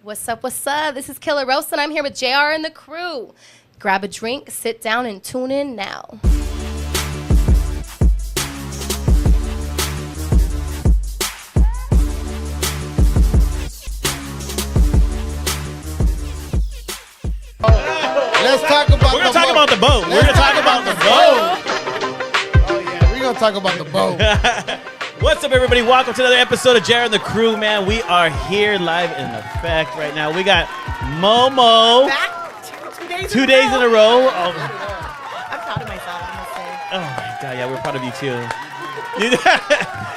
What's up, what's up? This is Killa Rosa, and I'm here with JR and the crew. Grab a drink, sit down, and tune in now. Let's talk about We're going to talk about the boat. We're going to talk about the boat. Oh, yeah. We're going to talk about the boat. What's up, everybody? Welcome to another episode of Jared and the Crew, man. We are here live in effect right now. We got Momo. Back 2 days in a row. Oh, I'm proud of myself, I must say. oh my God. Yeah, we're proud of you, too.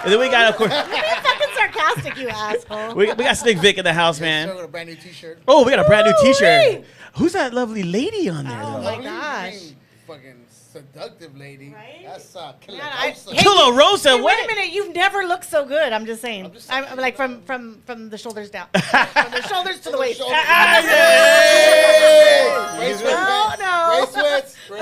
And then we got, of course, You're being fucking sarcastic, you asshole. we got Slick Vic in the house, Man. man. With a brand new t-shirt. Oh, we got a brand new t-shirt. Woo-wee. Who's that lovely lady on there, Oh, though? my gosh. Fucking seductive lady. Right? That's Killa Man, Rosa. Hey, Killa Rosa, Hey, what? wait a minute, you've never looked so good. I'm just saying. I'm like from the shoulders down. From the shoulders to the waist. No. Gray sweats. Close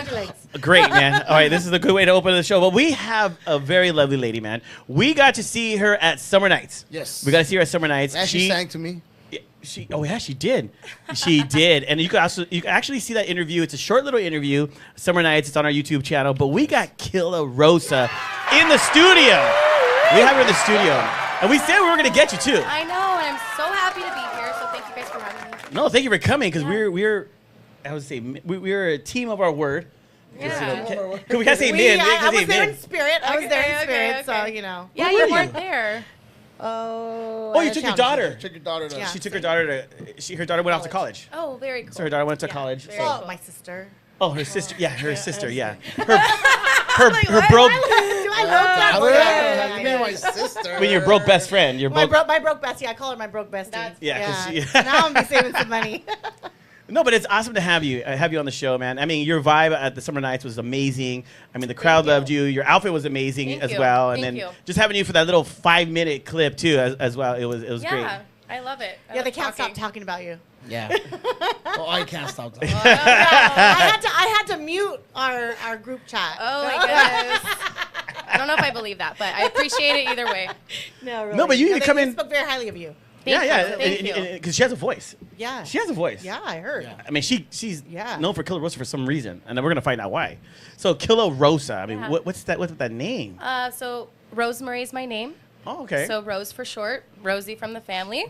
your legs. Great, man. All right, this is a good way to open the show. But we have a very lovely lady, man. We got to see her at Summer Nights. Yes. We got to see her at Summer Nights. And she sang to me. She did. She did. And you can actually see that interview. It's a short little interview. Summer Nights. It's on our YouTube channel. But we got Killa Rosa in the studio. We have her in the studio. And we said we were going to get you, too. I know, and I'm so happy to be here, so thank you guys for having me. No, thank you for coming, because we're I would say we're a team of our word. Yeah. Because we can't say men. I was say there men. in spirit. I was there in Okay, spirit, okay. so, you know. Yeah, Where you were weren't you? there. Oh, Oh, you took your daughter. Took your daughter to. Yeah. She took her daughter to. Her daughter went off to college. Oh, very cool. So her daughter went to Yeah, college. very So. cool. Oh, my sister. Oh, her sister. Yeah, her sister. Yeah. Her Like, her why- broke. Do I look that How way? did Yeah, I yeah, be yeah. my sister? When your broke best friend. Your My broke. broke bestie. I call her my broke bestie. That's- Yeah, 'cause she- So now I'm gonna be saving some money. No, but it's awesome to have you on the show, man. I mean, your vibe at the Summer Nights was amazing. I mean, the crowd loved you. Your outfit was amazing Thank as you. well. And Thank then you. just having you for that little 5-minute clip too, as well. It was great. Yeah, I love it. I Yeah, love they can't talking. stop talking about you. Yeah. Oh, I can't stop talking. I had to mute our group chat. Oh, my goodness. I don't know if I believe that, but I appreciate it either way. No, really. No, but you need to come they in- spoke very highly of you. Thank yeah, you. Thank you. because she has a voice. Yeah. She has a voice. Yeah, I heard. Yeah. I mean, she's Yeah. known for Killa Rosa for some reason, and then we're gonna find out why. So Killa Rosa. I mean, Yeah. what's that name? So Rosemary's my name. Oh, okay. So Rose for short, Rosie from the family,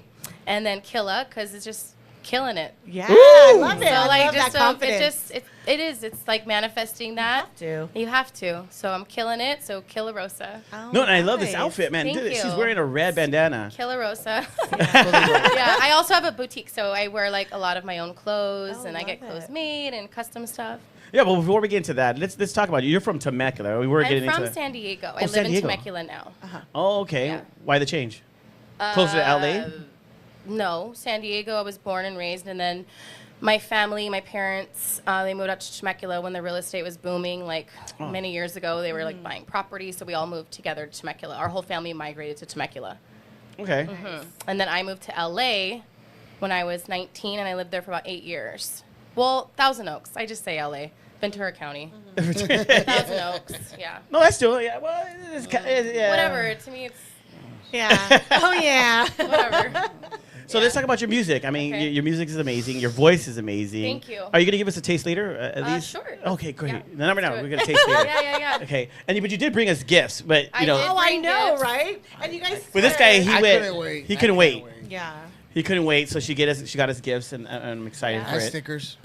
and then Killa because it's just killing it. Yeah, Ooh. I love it. So I like love just that confidence. it is. It's like manifesting that. You have to. You have to. So I'm killing it. So Killa Rosa. Oh, No, and I love this nice. outfit, man. Thank She's you. wearing a red bandana. Killa Rosa. Yeah, I also have a boutique, so I wear like a lot of my own clothes, Oh, and I get love clothes it. made and custom stuff. Yeah, but before we get into that, let's talk about you. You're from Temecula. We were I'm getting from into. San Diego. Oh, I San live in Diego. Temecula now. Oh, okay. Yeah. Why the change? Closer to LA? No, San Diego. I was born and raised, and then my family, my parents, they moved out to Temecula when the real estate was booming. Like many years ago, they were like buying property, so we all moved together to Temecula. Our whole family migrated to Temecula, Okay. and then I moved to LA when I was 19, and I lived there for about 8 years. Well, Thousand Oaks. I just say LA. Ventura County. Thousand Oaks. Yeah. No, that's still yeah. Well, yeah. Whatever. To me, it's Yeah. Oh, yeah. whatever. So let's talk about your music. I mean, Okay. your music is amazing. Your voice is amazing. Thank you. Are you gonna give us a taste later? At least. Sure. Okay, great. Yeah. The number now. Let's do We're it. gonna taste later. Yeah. Okay, but you did bring us gifts, but you I know, did. Oh, I Bring know, gifts. right? And you guys. with this guy, I couldn't wait. He couldn't wait. Yeah. He couldn't wait. So she got us gifts, and I'm excited Yeah. for And it. stickers.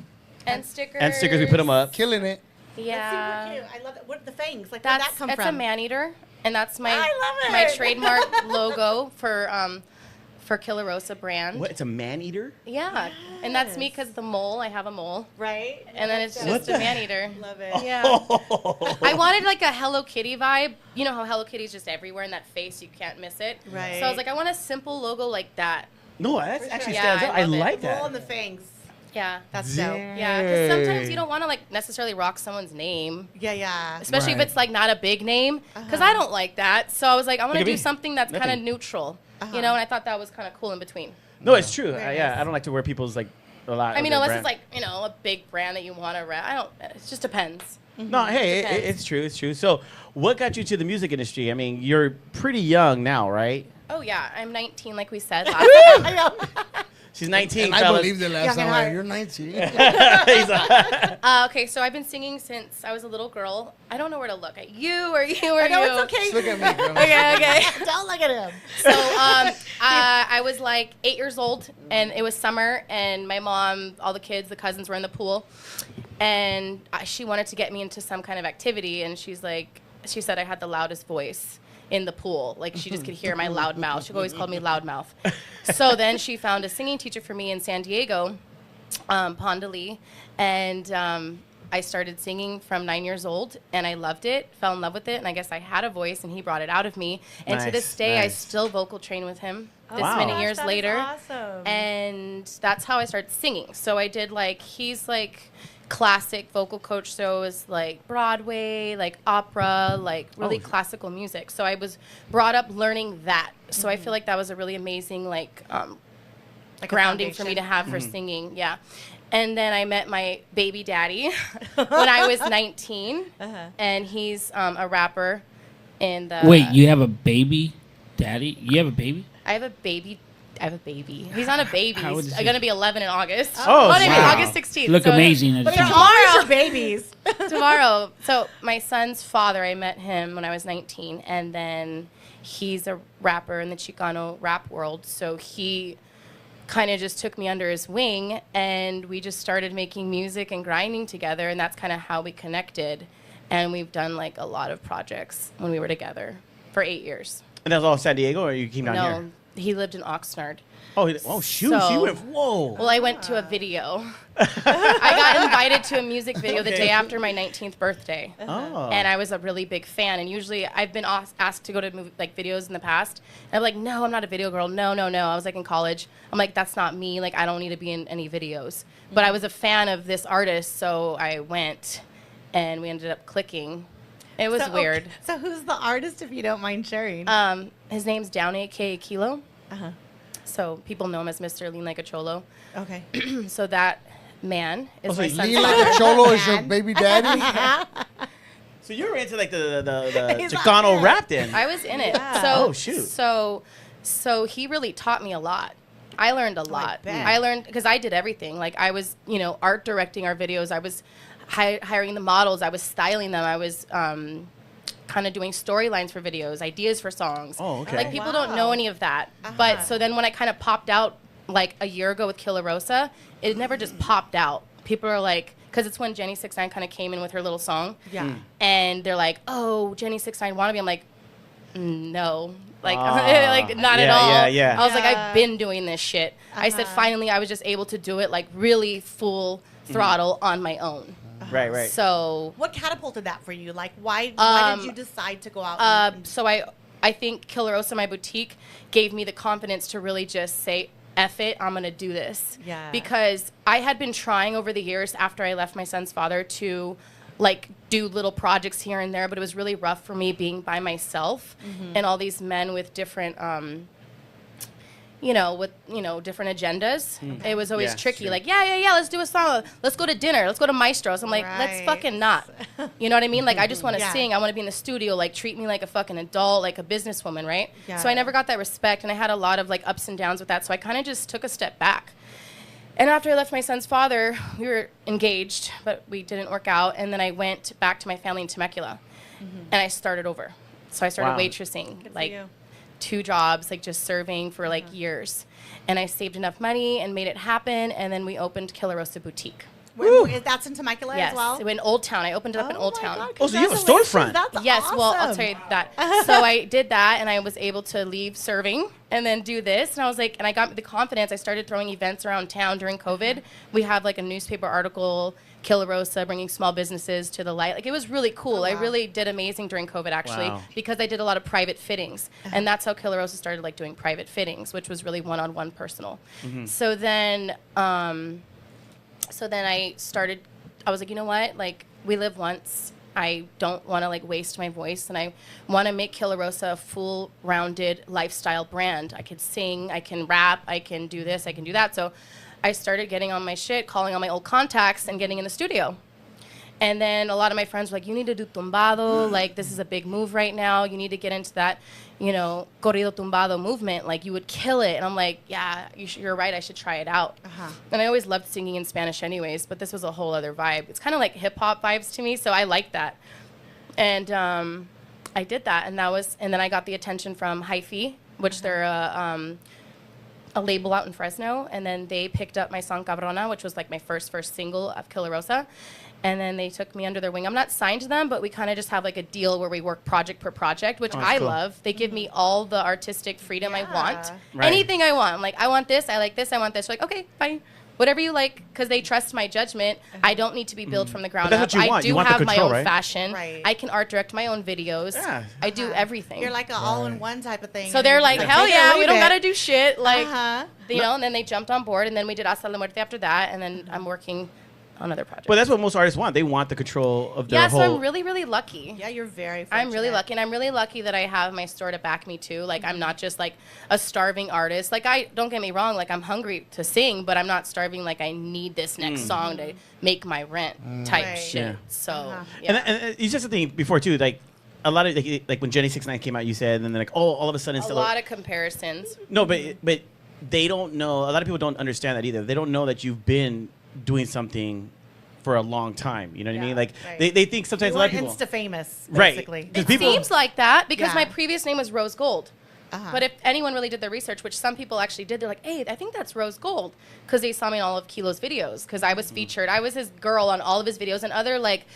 And stickers. And stickers, we put them up. Killing it. Yeah. That's super cute. I love it. What the fangs? Like, That's where'd that come that's from? a man eater, and that's my I love my it. trademark logo for Killa Rosa brand. What? It's a man eater? Yeah, and that's me Yes. because the mole. I have a mole, Right? and then it's What just the a man eater. Love it. Yeah. Oh. I wanted like a Hello Kitty vibe. You know how Hello Kitty's just everywhere in that face, you can't miss it. Right. So I was like, I want a simple logo like that. No, that actually Yeah, stands I out. I love it. like The mole that. and the fangs. Yeah. That's dope. Yeah, because sometimes you don't want to like necessarily rock someone's name, Yeah. especially Right. if it's like not a big name, because I don't like that. So I was like, I want Look to at do me. something that's kind of Nothing. neutral, you know. And I thought that was kind of cool in between. No, it's true. Very Yeah, nice. I don't like to wear people's like a lot. I of mean, their unless brand. it's like a big brand that you want to rep. I don't. It just depends. No, hey, Depends. it's true. It's true. So, what got you to the music industry? I mean, you're pretty young now, right? Oh yeah, I'm 19, like we said last time. I know. She's 19, And I fellas. believed it last Young time. and Like, hard. you're 19. He's like, Okay, so I've been singing since I was a little girl. I don't know where to look at you or you or I know you. it's okay. Just look at me, girl. Okay. Don't look at him. So I was like 8 years old, and it was summer, and my mom, all the kids, the cousins were in the pool, and she wanted to get me into some kind of activity, and she said I had the loudest voice in the pool. Like, she just could hear my loud mouth. She always called me loud mouth. So then she found a singing teacher for me in San Diego, Pondali, and I started singing from 9 years old, and I loved it, fell in love with it, and I guess I had a voice, and he brought it out of me. And to this day, I Nice. still vocal train with him this Wow. many Gosh, years that is later. awesome. And that's how I started singing. So I did, like, he's like classic vocal coach, so it was like Broadway, like opera, like really classical music. So I was brought up learning that. So I feel like that was a really amazing, like a grounding for me to have for singing. Yeah. And then I met my baby daddy when I was 19, and he's a rapper in the. Wait, you have a baby daddy? You have a baby? I have a baby. He's not a baby. How old He's is he? going to be 11 in August. Oh, I mean, wow. August 16th. Look So amazing. I But just they're want- always your babies. tomorrow. So my son's father, I met him when I was 19, and then he's a rapper in the Chicano rap world. So he kind of just took me under his wing, and we just started making music and grinding together, and that's kind of how we connected. And we've done like a lot of projects when we were together for 8 years. and that was all San Diego, or you came down No, here? he lived in Oxnard. Oh, shoot. She So- went, whoa. Well, I went to a video. I got invited to a music video the day after my 19th birthday. Oh. And I was a really big fan. And usually I've been asked to go to videos in the past. And I'm like, no, I'm not a video girl. No. I was like in college. I'm like, that's not me. Like, I don't need to be in any videos. But I was a fan of this artist, so I went, and we ended up clicking. It was weird. Okay, so who's the artist, if you don't mind sharing? His name's Down, a.k.a. Kilo. Uh-huh. So people know him as Mr. Lean Like a Cholo. Okay. So that man is so my he's son's Lean father. like a cholo is your baby daddy? So you were into like the He's Chicano like, rap then? I was in it. Yeah. So, Oh, shoot. So he really taught me a lot. I learned a lot. bet. I learned because I did everything. Like I was, art directing our videos. I was hiring the models. I was styling them. I was kind of doing storylines for videos, ideas for songs. Oh, okay. Like people Wow. don't know any of that. But so then when I kind of popped out like a year ago with Killa Rosa, it never just popped out. People are like, because it's when Jenny 6ix9ine kind of came in with her little song. Yeah. And they're like, oh, Jenny 6ix9ine wannabe. I'm like, no. Like, Ah. like not at Yeah, all. yeah. I was like, Yeah. I've been doing this shit. I said, finally, I was just able to do it like really full throttle on my own. Right. So, What catapulted that for you? Like, why did you decide to go out? so I think Killa Rosa, my boutique, gave me the confidence to really just say, F it, I'm going to do this. Yeah. Because I had been trying over the years after I left my son's father to like do little projects here and there, but it was really rough for me being by myself and all these men with different different agendas. It was always Yeah, tricky. sure. Like, yeah, let's do a song. Let's go to dinner. Let's go to Maestro's. I'm like, let's Right. fucking not. You know what I mean? Like, I just want to Yeah. sing. I want to be in the studio. Like, treat me like a fucking adult, like a businesswoman, right? Yeah. So I never got that respect, and I had a lot of like ups and downs with that. So I kind of just took a step back. And after I left my son's father, we were engaged, but we didn't work out. And then I went back to my family in Temecula, and I started over. So I started Wow. waitressing, for like you. 2 jobs, like just serving for like years. And I saved enough money and made it happen. And then we opened Killa Rosa Boutique. That's in Temecula Yes, as well? in Old Town. I opened it up in Old my Town. God, Oh, so you have a congratulations. storefront. That's Yes, well, I'll awesome. tell you that. So I did that, and I was able to leave serving and then do this. And I was like, and I got the confidence. I started throwing events around town during COVID. We have like a newspaper article, Killa Rosa, bringing small businesses to the light. Like, it was really cool. I wow. really did amazing during COVID, actually, Wow. because I did a lot of private fittings. And that's how Killa Rosa started like doing private fittings, which was really one-on-one personal. So then I was like, you know what? Like, we live once. I don't want to like waste my voice, and I want to make Killa Rosa a full-rounded lifestyle brand. I could sing, I can rap, I can do this, I can do that. So I started getting on my shit, calling on my old contacts, and getting in the studio. And then a lot of my friends were like, you need to do tumbado. Like, this is a big move right now. You need to get into that, you know, corrido tumbado movement. Like, you would kill it. And I'm like, yeah, you're right. I should try it out. And I always loved singing in Spanish anyways, but this was a whole other vibe. It's kind of like hip-hop vibes to me, so I like that. And I did that, and then I got the attention from Hi-Fi, which they're a label out in Fresno, and then they picked up my song Cabrona, which was like my first single of Killa Rosa. And then they took me under their wing. I'm not signed to them, but we kind of just have like a deal where we work project per project, which I love. They give me all the artistic freedom I want. Right. Anything I want. I'm like, I want this, I like this, I want this. They're like, okay, fine. Whatever you like, because they trust my judgment. I don't need to be built from the ground But up. that's what you want. I You do want the have my control, own right? fashion. Right. I can art direct my own videos. Yeah. I do everything. You're like an all-in-one type of thing. So they're like, hell take it or yeah, leave we don't it. gotta do shit. Like, Uh-huh. you know, and then they jumped on board, and then we did Hasta la Muerte after that, and then I'm working on other projects. But that's what most artists want. They want the control of their yeah, whole. so I'm really, really lucky. Yeah, you're very fortunate. I'm really lucky, and I'm really lucky that I have my store to back me too. Like, I'm not just like a starving artist. Like, don't get me wrong, like I'm hungry to sing, but I'm not starving like I need this next song to make my rent type Right. shit. Yeah. So, yeah. And you said something before too, like a lot of like when Jenny 6ix9ine came out, you said, and then like, oh, all of a sudden, a lot of comparisons. no, but they don't know. A lot of people don't understand that either. They don't know that you've been doing something for a long time. You know what I mean? Like right. they think sometimes You a lot were of people. Insta-famous, Right. basically. Because It people- seems like that because Yeah. my previous name was Rose Gold. Uh-huh. But if anyone really did their research, which some people actually did, they're like, hey, I think that's Rose Gold. Because they saw me in all of Kilo's videos. Because I was featured. I was his girl on all of his videos and other, like,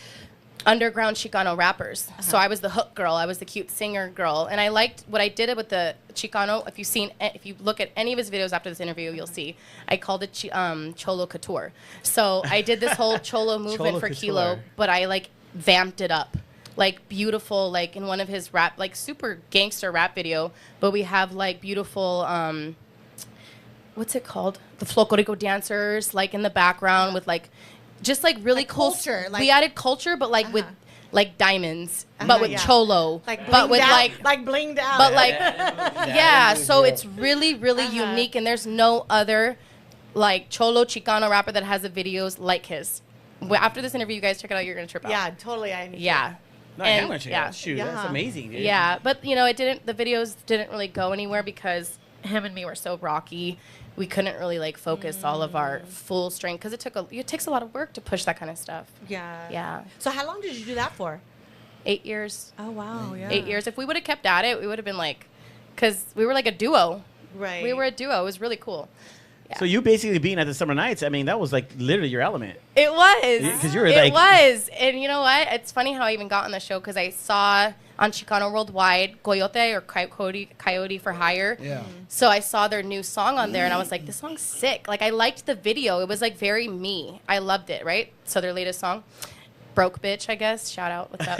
underground Chicano rappers. So I was the hook girl. I was the cute singer girl. And I liked what I did with the Chicano. If you look at any of his videos after this interview, you'll see. I called it Cholo Couture. So I did this whole Cholo movement Cholo for Couture. Kilo, but I, like, vamped it up. Like beautiful, like in one of his rap, like super gangster rap video, but we have like beautiful, what's it called? The Flocorico dancers, like in the background with like, just like really Like cool. culture, like- we added culture, but like with like diamonds, but with yeah. cholo, Like but with blinged out, like, blinged out. but like, yeah. So it's really, really unique, and there's no other like cholo Chicano rapper that has the videos like his. After this interview, you guys check it out. You're gonna trip out. yeah, totally. I understand. Yeah. No, I am gonna check it out. Shoot, Yeah. that's amazing, dude. Yeah, but you know, the videos didn't really go anywhere because him and me were so rocky. We couldn't really like focus all of our full strength because it takes a lot of work to push that kind of stuff. Yeah. Yeah. So how long did you do that for? 8 years. Oh, wow. Yeah. 8 years. If we would have kept at it, we would have been like, because we were like a duo. Right. We were a duo. It was really cool. Yeah. So you basically being at the Summer Nights, I mean, that was like literally your element. It was. 'Cause you were it like- was. And you know what? It's funny how I even got on the show because I saw on Chicano Worldwide Coyote or Coyote for Hire. Yeah. So I saw their new song on there and I was like, this song's sick. Like I liked the video. It was like very me. I loved it, right? So their latest song, Broke Bitch, I guess. Shout out. What's up?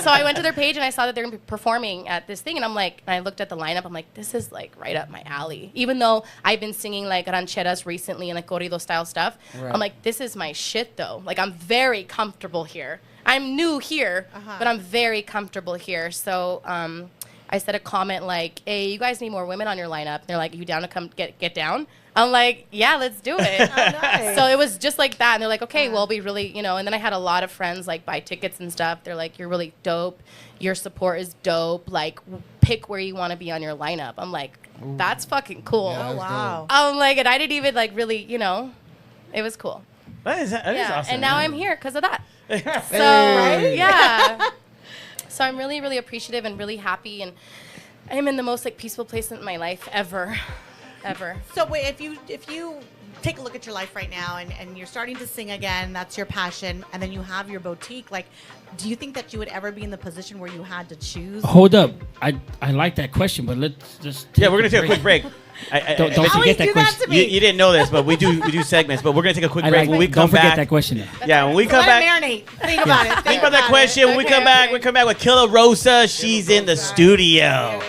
So I went to their page and I saw that they're going to be performing at this thing. And I'm like, and I looked at the lineup. I'm like, this is like right up my alley. Even though I've been singing like rancheras recently and like corrido style stuff. Right. I'm like, this is my shit though. Like I'm very comfortable here. I'm new here, but I'm very comfortable here. So I said a comment like, hey, you guys need more women on your lineup. And they're like, you down to come get down? I'm like, yeah, let's do it. Nice. So it was just like that. And they're like, okay, we'll be really, you know. And then I had a lot of friends like buy tickets and stuff. They're like, you're really dope. Your support is dope. Like, pick where you want to be on your lineup. I'm like, that's fucking cool. Yeah, Oh, that's wow. I'm like, and I didn't even like really, you know, it was cool. That is awesome. And now I'm here because of that. So, Hey. yeah. So I'm really, really appreciative and really happy. And I'm in the most like peaceful place in my life ever. Ever. So wait, if you take a look at your life right now and you're starting to sing again, that's your passion, and then you have your boutique, like, do you think that you would ever be in the position where you had to choose? Hold up. I like that question, but let's just. Yeah, we're gonna take a quick break. Don't Always forget that do that question. to me. You didn't know this, but we do segments. But we're gonna take a quick I break. like, When we don't come forget back, that question. Though. yeah, when we come Let back, it marinate. Think about it. think about that question. When we come back, we come back with Killa Rosa. She's in the studio.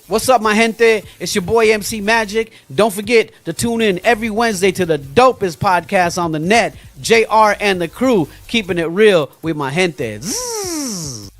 What's up, my gente? It's your boy MC Magic. Don't forget to tune in every Wednesday to the dopest podcast on the net, JR and the crew, keeping it real with my gente. Zzz.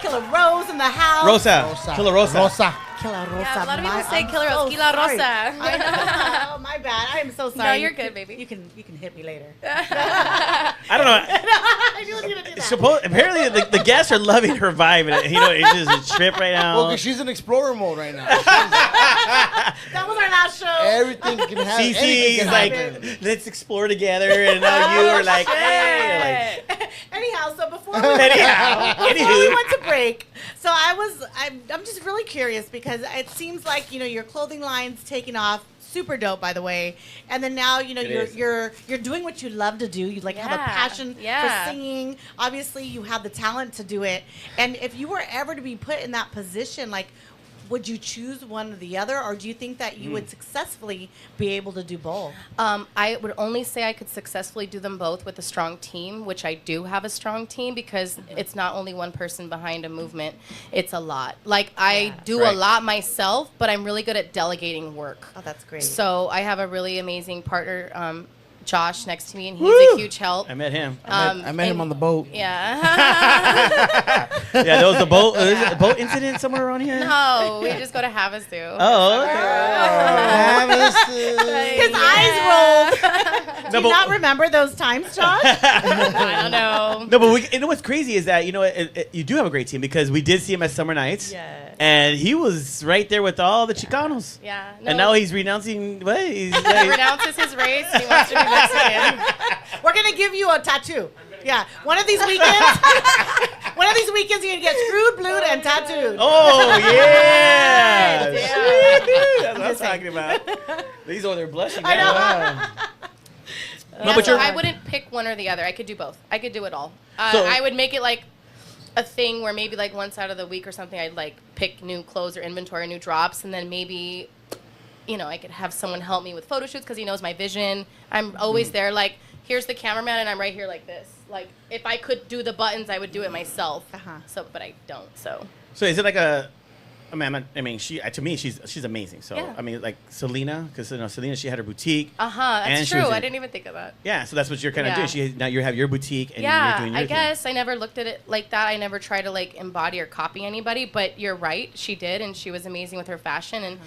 Killa Rose in the house. Rosa. Killa Rosa. Rosa. Killa Rosa. Yeah, a lot of people say I'm Killa Rosa. so Killa sorry. Rosa. I know. Oh, my bad. I am so sorry. No, you're good, baby. You can hit me later. I don't know. I knew you were gonna do that. Apparently, the guests are loving her vibe, and it's just a trip right now. Well, because she's in explorer mode right now. That was our last show. Everything can happen. Anything CC's can like, happen. let's explore together, and now you are like, hey, Anyhow, so before we Anywho. went to break, so I'm just really curious because it seems like your clothing line's taking off. Super dope, by the way. And then now you're doing what you love to do. You have a passion for singing. Obviously, you have the talent to do it. And if you were ever to be put in that position, like, would you choose one or the other, or do you think that you would successfully be able to do both? I would only say I could successfully do them both with a strong team, which I do have a strong team because it's not only one person behind a movement. It's a lot. Like, I do a lot myself, but I'm really good at delegating work. Oh, that's great. So I have a really amazing partner, Josh, next to me, and he's a huge help. I met him. I met him on the boat. Yeah. Yeah, there was a boat incident somewhere around here. No, we just go to Havasu. Oh, okay. His eyes rolled. Do you not remember those times, Josh? I don't know. No, but you know what's crazy is that you do have a great team because we did see him at Summer Nights. Yeah. And he was right there with all the Chicanos. Yeah. And now he's renouncing. What? He's He renounces his race. And he wants to be Mexican. We're gonna give you a tattoo. Yeah, one of these weekends. One of these weekends, you're gonna get screwed, blued, and tattooed. Oh yeah! Yeah. That's what I'm talking about. These over there blushing. I know. No, but so you're. I wouldn't pick one or the other. I could do both. I could do it all. So- I would make it like a thing where maybe like once out of the week or something, I'd like pick new clothes or inventory, new drops, and then maybe, I could have someone help me with photo shoots because he knows my vision. I'm always there. Like, here's the cameraman, and I'm right here like this. Like, if I could do the buttons, I would do it myself. So, but I don't. So So is it like a? I mean, to me, she's amazing. So Yeah. I mean, like Selena, because Selena, she had her boutique. that's and she true. was I didn't even think of that. Yeah, so that's what you're kind of Yeah. doing. Now you have your boutique, and you're Yeah, doing your I thing. guess I never looked at it like that. I never tried to like embody or copy anybody, but you're right. She did, and she was amazing with her fashion,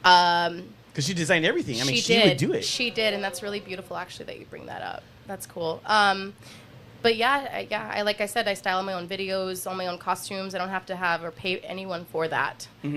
and Because she designed everything. I mean, she did. would do it. She did, and that's really beautiful, actually, that you bring that up. That's cool. But I like I said, I style my own videos, all my own costumes. I don't have to have or pay anyone for that. So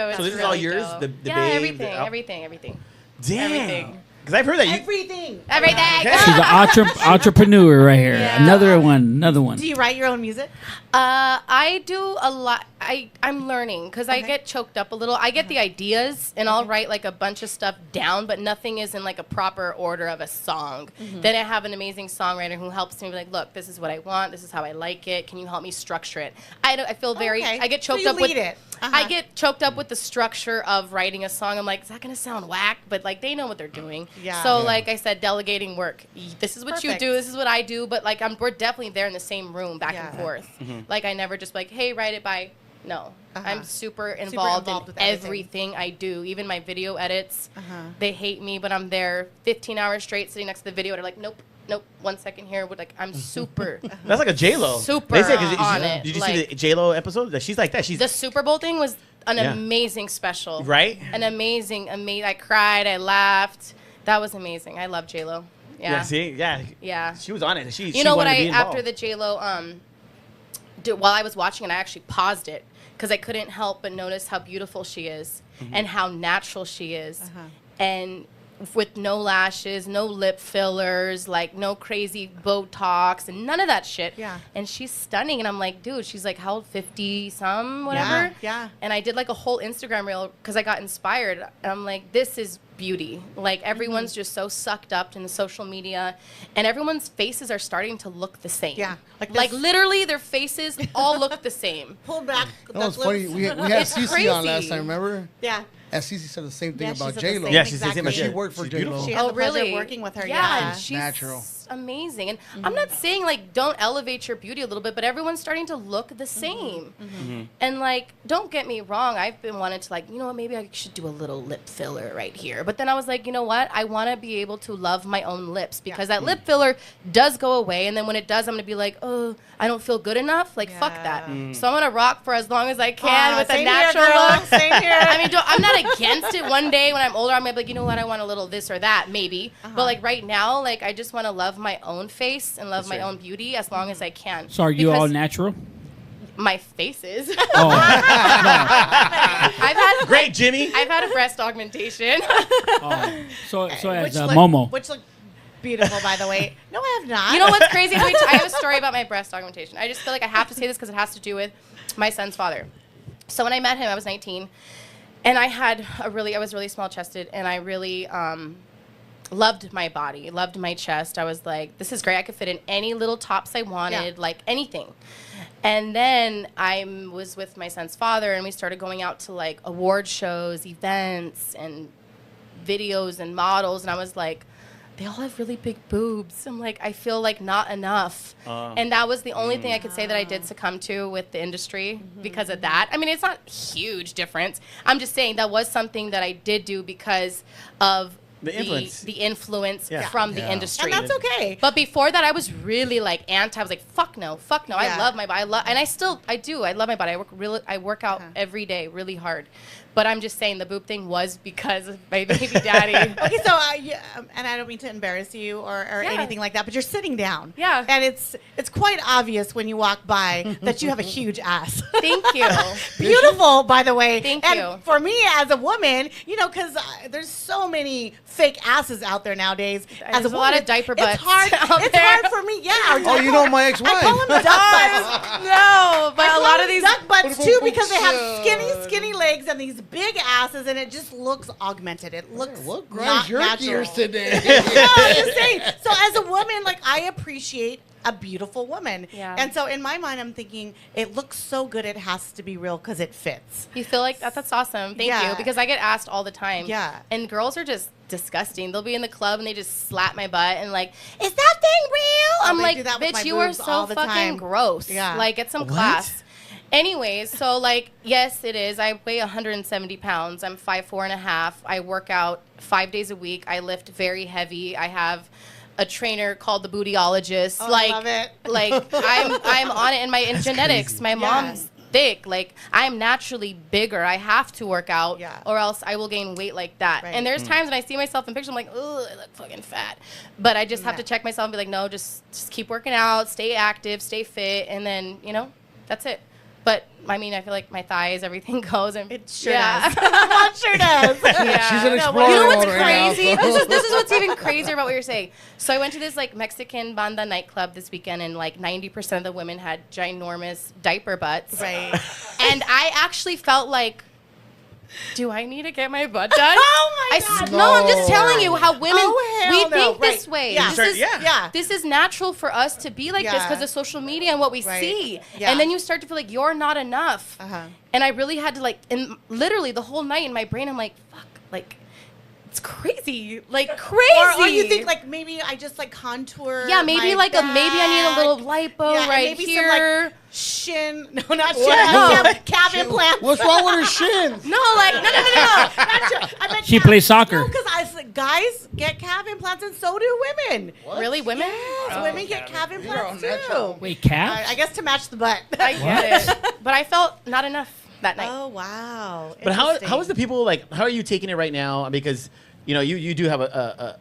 it's So this is really all yours? dope. The yeah, babe, everything. Damn. Everything. Because I've heard that you. Everything. Everything. She's an entrepreneur right here. Yeah. Another one. Do you write your own music? I do a lot. I'm learning because I get choked up a little. I get the ideas and I'll write like a bunch of stuff down, but nothing is in like a proper order of a song. Then I have an amazing songwriter who helps me be like, look, this is what I want. This is how I like it. Can you help me structure it? I feel very. Okay. I get So choked you up with lead it. I get choked up with the structure of writing a song. I'm like, is that gonna sound whack? But like they know what they're doing. Yeah. So Yeah. like I said, delegating work. This is what Perfect. you do. This is what I do. But like we're definitely there in the same room, back Yeah. and forth. Like I never just like, hey, write it by. No, I'm super involved involved in with everything. everything I do. Even my video edits. They hate me, but I'm there 15 hours straight sitting next to the video. They're like, nope. 1 second here. Like I'm super. That's like a J-Lo. Super They say, 'cause on it, Did you like- see the J-Lo episode? That she's like that. She's The Super Bowl thing was an Yeah. amazing special. Right? An amazing. I cried. I laughed. That was amazing. I love J Lo. Yeah. See, yeah. Yeah. She was on it. She. You know what? wanted to be After involved. the J Lo, while I was watching it, I actually paused it because I couldn't help but notice how beautiful she is and how natural she is, and with no lashes, no lip fillers, like no crazy Botox and none of that shit. Yeah. And she's stunning, and I'm like, dude, she's like how old, 50 some, whatever. Yeah. And I did like a whole Instagram reel because I got inspired, and I'm like, this is beauty. Like everyone's just so sucked up in the social media, and everyone's faces are starting to look the same. Yeah. Like literally their faces all look the same. Pull back. That was the funny. lips. We had It's Cece on last crazy. time, remember? Yeah. And Cece said the same thing Yeah, she about said the J-Lo. same Yeah, she's the exactly. same. She worked for She's J-Lo. beautiful. She had the pleasure of working with her. Yeah. and she's Natural. amazing. And I'm not saying like don't elevate your beauty a little bit, but everyone's starting to look the same. And like, don't get me wrong, I've been wanting to like, you know what, maybe I should do a little lip filler right here. But then I was like, you know what, I want to be able to love my own lips, because that lip filler does go away, and then when it does, I'm gonna be like, oh, I don't feel good enough. Like, fuck that. So I'm gonna rock for as long as I can with a natural look. Same here. I mean, I'm not against it. One day when I'm older, I'm gonna be like, you know what, I want a little this or that, maybe. But like right now, like I just want to love my own face and love my own beauty as long as I can. So are you all natural? My face is. Oh, I've had Great, Jimmy. I've had a breast augmentation. so as look, Momo. which look beautiful, by the way. No, I have not. You know what's crazy? I have a story about my breast augmentation. I just feel like I have to say this because it has to do with my son's father. So when I met him, I was 19, and I was really small chested, and I really loved my body, loved my chest. I was like, this is great. I could fit in any little tops I wanted, like anything. And then I was with my son's father, and we started going out to like award shows, events, and videos and models, and I was like, they all have really big boobs. I'm like, I feel like not enough. And that was the only thing I could say that I did succumb to with the industry because of that. I mean, it's not a huge difference. I'm just saying that was something that I did do because of the influence from the industry. And that's okay. But before that, I was really like anti. I was like, fuck no. I love my body. I love my body. I work out every day really hard. But I'm just saying the boob thing was because of my baby daddy. Okay, so and I don't mean to embarrass you or anything like that, but you're sitting down. Yeah. And it's quite obvious when you walk by that you have a huge ass. Thank you. Beautiful, by the way. Thank and you. For me as a woman, you know, because there's so many fake asses out there nowadays. There's a lot of diaper butts. It's hard. It's hard for me. Yeah. Oh, you know my ex-wife. I call them duck butts. No, but a lot of these duck butts too, because they have skinny legs and these big asses, and it just looks augmented. It looks What not grinds your natural. gears today? No, I'm just saying. So as a woman, like, I appreciate a beautiful woman. Yeah. And so in my mind, I'm thinking, it looks so good, it has to be real because it fits. You feel like that? That's awesome. Thank you. Because I get asked all the time. Yeah. And girls are just disgusting. They'll be in the club and they just slap my butt and like, is that thing real? I'm they like, do that with my bitch, you are boobs so all the fucking time. gross. Yeah. Like, get some class. Anyways, so like, yes, it is. I weigh 170 pounds. I'm 5'4.5". I work out 5 days a week. I lift very heavy. I have a trainer called the Bootyologist. Oh, like, I love it. Like I'm on it in genetics. My mom's thick. Like, I'm naturally bigger. I have to work out or else I will gain weight like that. Right. And there's times when I see myself in pictures, I'm like, ugh, I look fucking fat. But I just have to check myself and be like, no, just keep working out, stay active, stay fit, and then, you know, that's it. But I mean, I feel like my thighs, everything goes, and It sure does. It sure does. Yeah. She's an explorer. You know what's right now, crazy? so. This is what's even crazier about what you're saying. So I went to this like Mexican banda nightclub this weekend, and like 90% of the women had ginormous diaper butts. Right. And I actually felt like, do I need to get my butt done? Oh my God. No, I'm just telling you how women we think this way. Yeah. This is natural for us to be like this because of social media and what we see. Yeah. And then you start to feel like you're not enough. And I really had to like, and literally the whole night in my brain, I'm like, fuck, like, it's crazy, like crazy. Or you think like maybe I just like contour. Yeah, maybe my like maybe I need a back. little lipo Yeah, right maybe here. Some, like, shin. No, not shin. No. Calf implants. What's wrong with her shin? No, like no. Not shin. I meant She calf- plays soccer. No, because guys get calf implants and so do women. Really, women? Yes, women get calf implants all too. natural. Wait, calves? I guess to match the butt. I get it, but I felt not enough that night. Oh wow. But how is the people like? How are you taking it right now? Because you know you do have a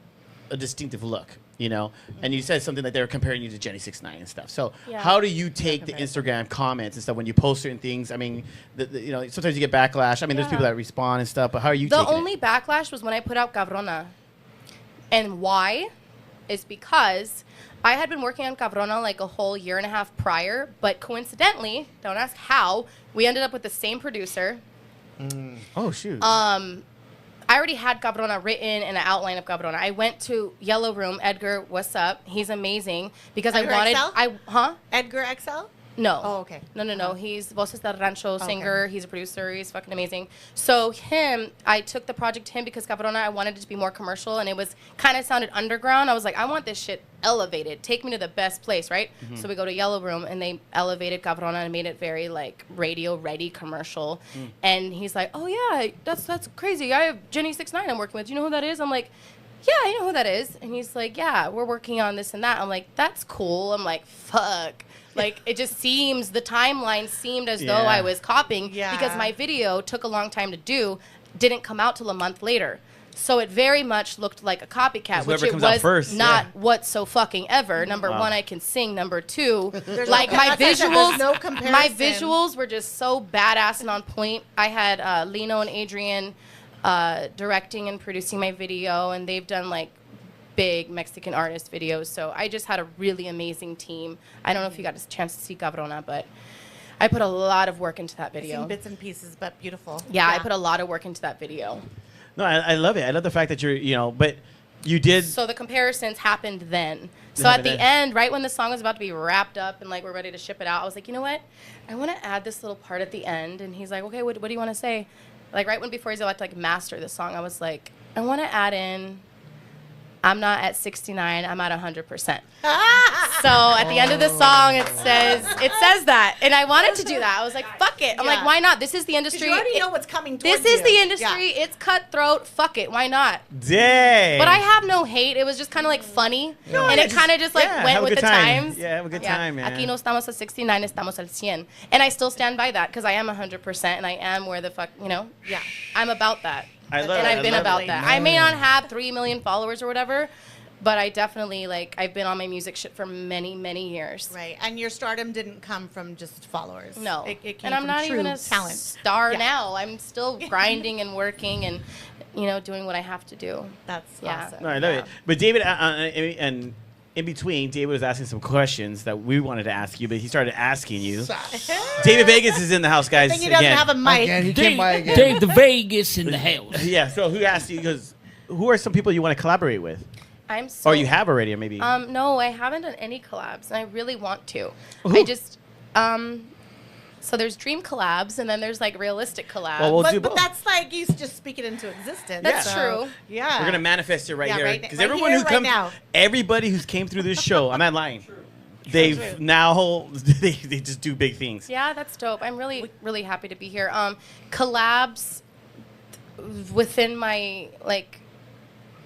distinctive look, you know, and you said something that they were comparing you to Jenny 6ix9ine and stuff. So how do you take the Instagram comments and stuff when you post certain things? I mean, you know, sometimes you get backlash. I mean, there's people that respond and stuff. But how are you? The taking only backlash was when I put out Cabrona, and why is because I had been working on Cabrona like a whole year and a half prior, but coincidentally, don't ask how, we ended up with the same producer. Oh shoot. I already had Cabrona written and an outline of Cabrona. I went to Yellow Room. Edgar, what's up? He's amazing because Edgar I wanted. XL? Edgar Edgar XL? No. Oh, okay. No. He's Voces del Rancho singer. He's a producer. He's fucking amazing. So I took the project to him because Cabrona, I wanted it to be more commercial, and it was kind of sounded underground. I was like, I want this shit elevated. Take me to the best place, right? So we go to Yellow Room, and they elevated Cabrona and made it very like radio-ready commercial. And he's like, oh yeah, that's crazy. I have Jenny 6ix9ine I'm working with. Do you know who that is? I'm like, yeah, I know who that is. And he's like, yeah, we're working on this and that. I'm like, that's cool. I'm like, fuck. Like, it just seems, the timeline seemed as though I was copying because my video took a long time to do, didn't come out till a month later. So it very much looked like a copycat, which it was not what so fucking ever. Number one, I can sing. Number two, like my visuals were just so badass and on point. I had Lino and Adrian directing and producing my video, and they've done like big Mexican artist videos. So I just had a really amazing team. I don't know if you got a chance to see Cabrona, but I put a lot of work into that video. I've seen bits and pieces, but beautiful. Yeah, I put a lot of work into that video. No, I love it. I love the fact that but you did. So the comparisons happened then. So at the end, right when the song was about to be wrapped up and like we're ready to ship it out, I was like, you know what? I want to add this little part at the end. And he's like, okay, what do you want to say? Like right before he's about to like master the song, I was like, I want to add in, I'm not at 69, I'm at 100%. So at the end of the song, it says that. And I wanted to do that. I was like, fuck it. I'm like, why not? This is the industry. You already know what's coming towards This is you. the industry. Yeah. It's cutthroat. Fuck it. Why not? Dang. But I have no hate. It was just kind of like funny. No, and it kind of just like went with the times. Yeah, have a good time, man. Aquí no estamos a 69, estamos al 100. And I still stand by that because I am 100% and I am where the fuck, Yeah. I'm about that. I've been about that. I may not have 3 million followers or whatever, but I definitely, I've been on my music shit for many, many years. Right. And your stardom didn't come from just followers. No. It came and I'm from not true even a talent. star now. I'm still grinding and working and, doing what I have to do. That's awesome. No, I love it. But David, and in between, David was asking some questions that we wanted to ask you, but he started asking you. David Vegas is in the house, guys. I think he doesn't have a mic. Again, he came by again. Dave the Vegas in the house. Yeah, so who asked you? Because who are some people you want to collaborate with? Or you have already, or maybe? No, I haven't done any collabs, and I really want to. Who? I just, so there's dream collabs, and then there's realistic collabs. Well, we'll do both. But that's like you just speak it into existence. That's true. Yeah. We're gonna manifest it right here, because right everyone here, who right comes, now. everybody who's came through this show, I'm not lying. They've now they just do big things. Yeah, that's dope. I'm really, really happy to be here. Collabs within my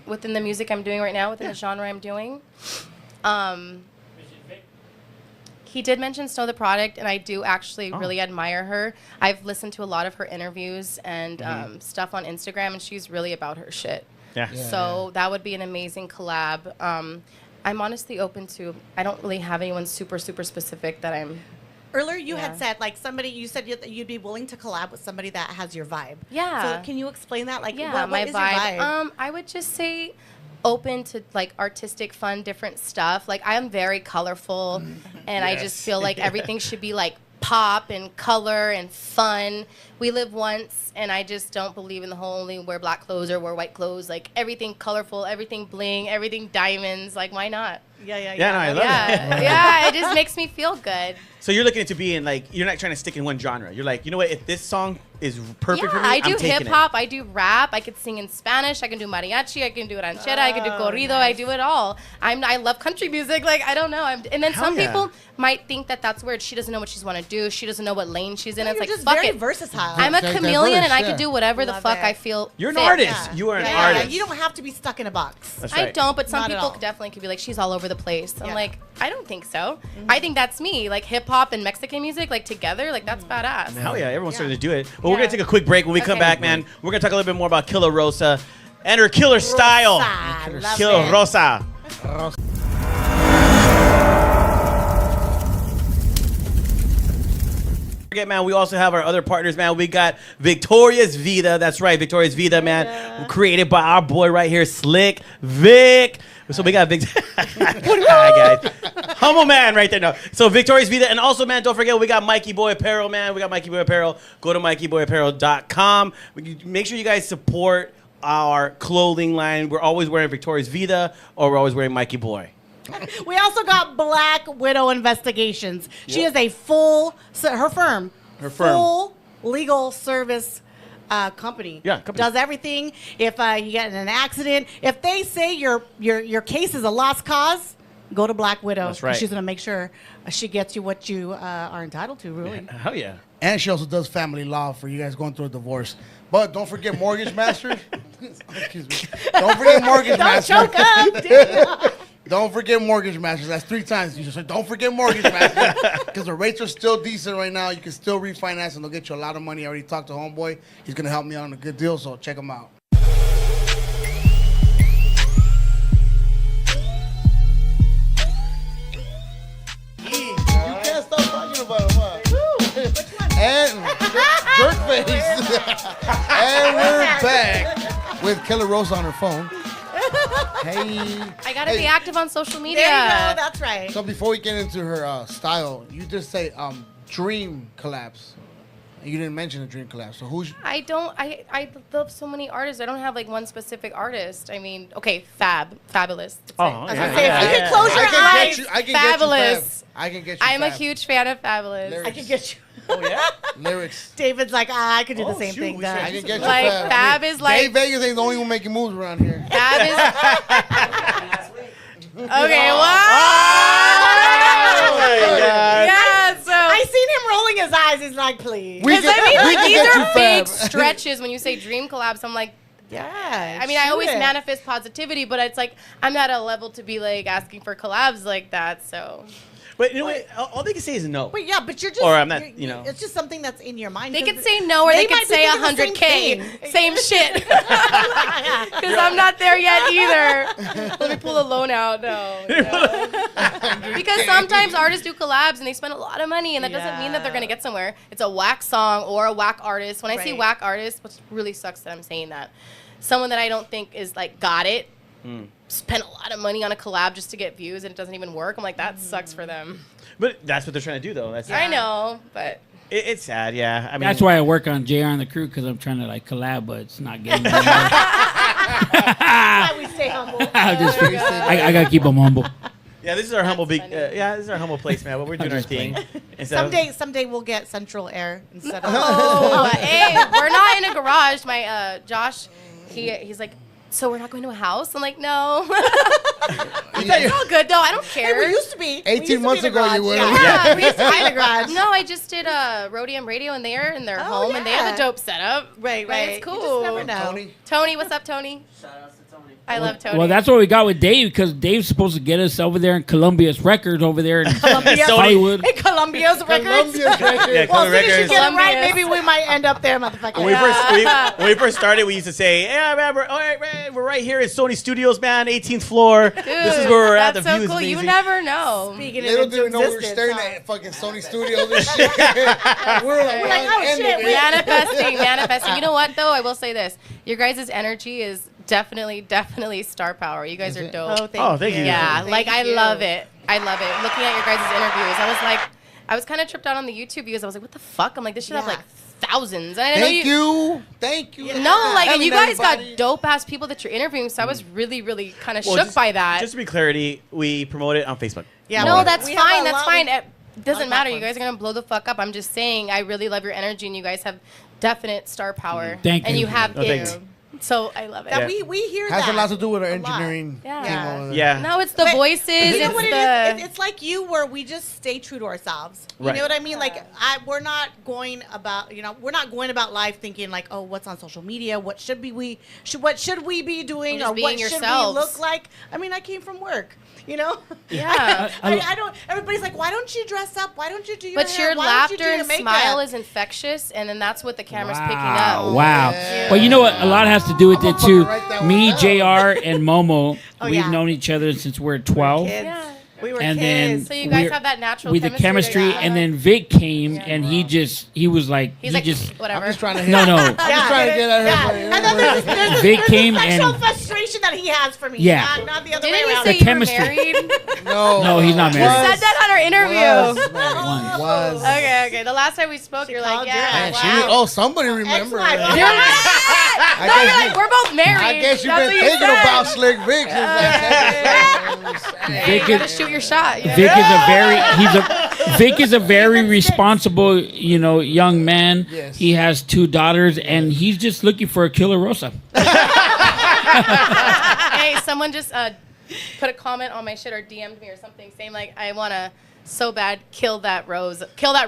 within the music I'm doing right now, within the genre I'm doing. He did mention Snow the Product, and I do actually really admire her. I've listened to a lot of her interviews and stuff on Instagram, and she's really about her shit. Yeah. So that would be an amazing collab. I'm honestly open to, I don't really have anyone super, super specific that I'm... Earlier, you had said you said you'd be willing to collab with somebody that has your vibe. Yeah. So can you explain that? What my is your vibe? I would just say open to artistic, fun, different stuff. I am very colorful, and I just feel like everything should be pop and color and fun. We live once, and I just don't believe in the whole only wear black clothes or wear white clothes. Everything colorful, everything bling, everything diamonds. Why not? Yeah. No, I love it. Yeah, it just makes me feel good. So you're looking into being you're not trying to stick in one genre. You're like, you know what? If this song is perfect for me, I do I'm taking hip hop, I do rap, I could sing in Spanish, I can do mariachi, I can do ranchera, I can do corrido, I do it all. I love country music. I don't know. And then some people might think that that's weird. She doesn't know what she's want to do. She doesn't know what lane she's in. You're It's just fuck very it. versatile. I'm a chameleon, and I can yeah. do whatever the Love fuck it. I feel. You're an fit. artist. You are an artist. You don't have to be stuck in a box. That's right. I don't, but some Not at people all. definitely could be like, she's all over the place. I'm Yeah. like, I don't think so. I think that's me. Hip hop and Mexican music, together, that's badass. Hell yeah, everyone's Yeah. starting to do it. Well, we're going to take a quick break. When we come Okay. back, man, we're going to talk a little bit more about Killa Rosa and her killer style. Love Killa it. Rosa. Forget, man, we also have our other partners, man. We got Victoria's Vida. That's right, Victoria's Vida, man. Created by our boy right here, Slick Vic. So we got Vic. Hi, guys. Humble man right there. No. So Victoria's Vida. And also, man, don't forget, we got Mikey Boy Apparel, man. We got Mikey Boy Apparel. Go to mikeyboyapparel.com. Make sure you guys support our clothing line. We're always wearing Victoria's Vida, or we're always wearing Mikey Boy. We also got Black Widow Investigations. She is a her firm, full legal service company. Yeah, company. Does everything. If you get in an accident, if they say your case is a lost cause, go to Black Widow. That's right. She's gonna make sure she gets you what you are entitled to. Really. Hell yeah. And she also does family law for you guys going through a divorce. But don't forget Mortgage Masters. Excuse me. Don't forget Mortgage Don't Masters. choke up. Dude. Don't forget Mortgage Masters. That's 3 times. You just said, don't forget Mortgage Masters. Because the rates are still decent right now. You can still refinance and they'll get you a lot of money. I already talked to Homeboy. He's going to help me out on a good deal, so check him out. You can't stop talking about him, huh? And jerk face. And we're back with Killa Rosa on her phone. Hey. I gotta be active on social media. There you go. That's right. So before we get into her style, you just say dream collabs. You didn't mention a dream collab. So who's? I love so many artists. I don't have like one specific artist. I mean, okay, Fabulous. Oh, I was yeah. gonna say, if you can close your eyes. I can Fabulous. Get you Fab. I can get you. I'm a Fab. huge fan of Fabulous. Lyrics. I can get you. Oh, yeah? Lyrics. David's like, I could do the same shoot, thing. we Dad. I can get you Like, Fab. Fab is like- Dave Vegas ain't the only one making moves around here. Fab is. Okay, Oh, what? my God. Yeah, so. I seen him rolling his eyes. He's like, please. We Because I mean, we like, can these get you are big Fab. stretches when you say dream collabs. I'm like, Yeah. I mean, I shoot always it. manifest positivity, but it's like I'm not at a level to be like asking for collabs like that. So But you know what? All they can say is no. Wait, yeah, but you're just. Or I'm not, you're- you know. It's just something that's in your mind. they 'cause could say no, or they might could be say thinking the same 100K. thing. Same shit. Because I'm not there yet either. Let me pull a loan out. No. Because sometimes artists do collabs and they spend a lot of money, and that doesn't mean that they're going to get somewhere. It's a whack song or a whack artist. When I say Right. whack artist, which really sucks that I'm saying that, someone that I don't think is like got it, spent a lot of money on a collab just to get views and it doesn't even work. I'm like, that sucks for them. But that's what they're trying to do, though. That's I know, but it's sad, yeah. I mean, That's why I work on JR and the crew, because I'm trying to like collab, but it's not getting there. Why we stay humble. I gotta keep them humble. Yeah, this is our humble big. funny. Yeah, this is our humble place, man. But we're doing our just thing. playing. Instead of- Someday we'll get central air instead of. oh, hey, we're not in a garage. My Josh, he's like, so we're not going to a house? I'm like, no. It's all good though. I don't Hey, care. we used to be. 18 months ago, you would. Yeah, we used to be in the garage. No, I just did Rhodium Radio, and they're in their home, and they have yeah. a dope setup. Right. It's You cool. just never know. Tony. Tony, what's up, Tony? Shout out to Tony. I love Tony. Well, that's what we got with Dave, because Dave's supposed to get us over there in Columbia's Records over there in Columbia. Hollywood. Hey, Columbia's records. Columbia's record. Yeah, Well, Color as soon as you Records. get it right, Columbia's. maybe we might end up there, motherfucker. When we first started, we used to say, "Yeah, man, we're right here at Sony Studios, man, 18th floor. This is where we're at. The That's so view is cool. You amazing." never know. Speaking Little it did we into know we were existence, staring huh? at fucking Sony Studios and shit. We're like, We're like, oh, end shit, of we- it. Manifesting. You know what though? I will say this: your guys' energy is definitely star power. You guys are dope. Oh, thank you. Yeah, Thank like I you. love it. I love it. Looking at your guys' interviews, I was kind of tripped out on the YouTube views. I was like, what the fuck? I'm like, this should have Yeah. like thousands. And I know Thank you. No, like, and Telling you guys everybody. got dope ass people that you're interviewing. So I was really kind of Well, shook just- by that. Just to be clarity, we promote it on Facebook. Yeah, No, we- that's we have fine. a That's lot- fine. It doesn't lot of matter. You platforms. guys are gonna blow the fuck up. I'm just saying, I really love your energy, and you guys have definite star power. Thank and you. you have Oh, thank it. you. So I love it. That Yeah. we hear Has that. a lot to do with our a engineering lot. team Yeah. over there. Yeah. No, it's the But voices. You know it's what it the is? It's like you where we just stay true to ourselves. You Right. know what I mean? Like we're not going about we're not going about life thinking like, oh, what's on social media? What should we be doing? Just Or being what should yourselves. we look like? I mean, I came from work. You know? Yeah. I don't. Everybody's like, why don't you dress up? Why don't you do your But hair? your Why don't you laughter do your and makeup? smile is infectious, and then that's what the camera's picking up. Wow. Yeah. Well, you know what? A lot has to do with I'm it gonna too. fucking write that one Me, down. JR, and Momo, Oh, we've yeah. known each other since we're 12. Kids. Yeah. We were And kids. then So you guys we're- have that natural with the chemistry, together. and then Vic came, and he was like, He's he like, just, whatever. I'm just trying to hit. no, no. I'm just trying to get at her. And then there's Vic came sexual and frustration admiration that he has for me. Yeah. Not the other Didn't way you around. say The you chemistry. were married? No, he's not You married. said that on our interview. Was. Okay. The last time we spoke, you're like, called your yeah. ass. Wow. Somebody remember. Ex-wife. No, you're like, we're both married. I guess you've That's been what you thinking said. about Slick Vic since Hey, you gotta shoot your shot. You know? Vic is a very responsible, young man. Yes. He has 2 daughters, and he's just looking for a Killa Rosa. Hey, someone just put a comment on my shit or DM'd me or something saying like, I wanna so bad kill that Rosa. I'm like,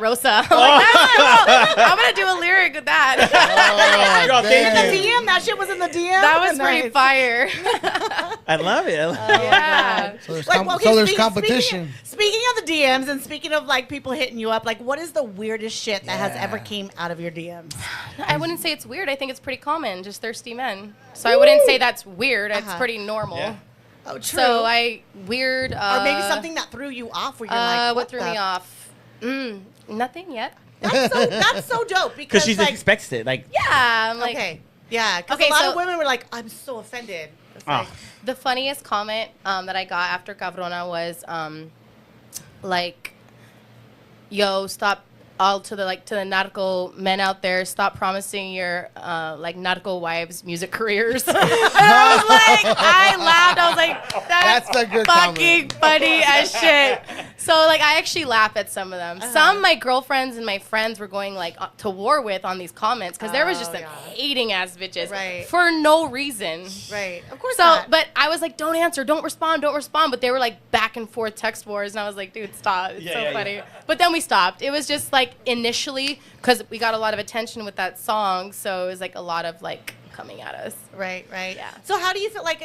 that's cool. I'm gonna do a lyric with that. Girl, In thank the you. DM, that shit was in the DM. That was pretty fire. I love it. Yeah. So there's, Like, okay, so there's speaking- competition. Speaking of the DMs and speaking of like people hitting you up, like what is the weirdest shit that has ever came out of your DMs? I wouldn't say it's weird. I think it's pretty common, just thirsty men. So I wouldn't say that's weird. It's pretty normal. Yeah. Oh, true. So weird. or maybe something that threw you off where you're like, what threw me off? Nothing yet. That's so dope Because because she like, expects it. Like, Yeah, I'm like, okay, yeah, because Okay, a lot so- of women were like, I'm so offended. It's Ah. like, the funniest comment that I got after Cabrona was like, "Yo, stop all to the narco men out there. Stop promising your like narco wives music careers." And I was like, I laughed. I was like, that's a good fucking funny as shit. So like, I actually laugh at some of them. Some my girlfriends and my friends were going like to war with on these comments because there was just some hating ass bitches Right. for no reason. right, of course So, not. but I was like, don't answer, don't respond. But they were like back and forth text wars, and I was like, dude, stop. It's so funny. Yeah. But then we stopped. It was just like initially, because we got a lot of attention with that song, so it was like a lot of like coming at us. Right. Yeah. So how do you feel like,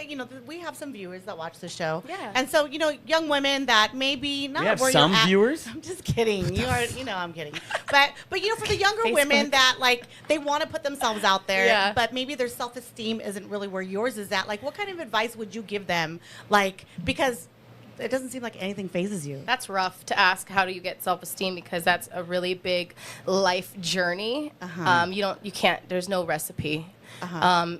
we have some viewers that watch the show. Yeah. And so, young women that maybe not we have where some you're at. viewers. I'm just kidding. I'm kidding. But for the younger women Facebook. that like they want to put themselves out there, Yeah. but maybe their self-esteem isn't really where yours is at. Like what kind of advice would you give them? Like because it doesn't seem like anything phases you. That's rough to ask. How do you get self-esteem? Because that's a really big life journey. You can't. There's no recipe.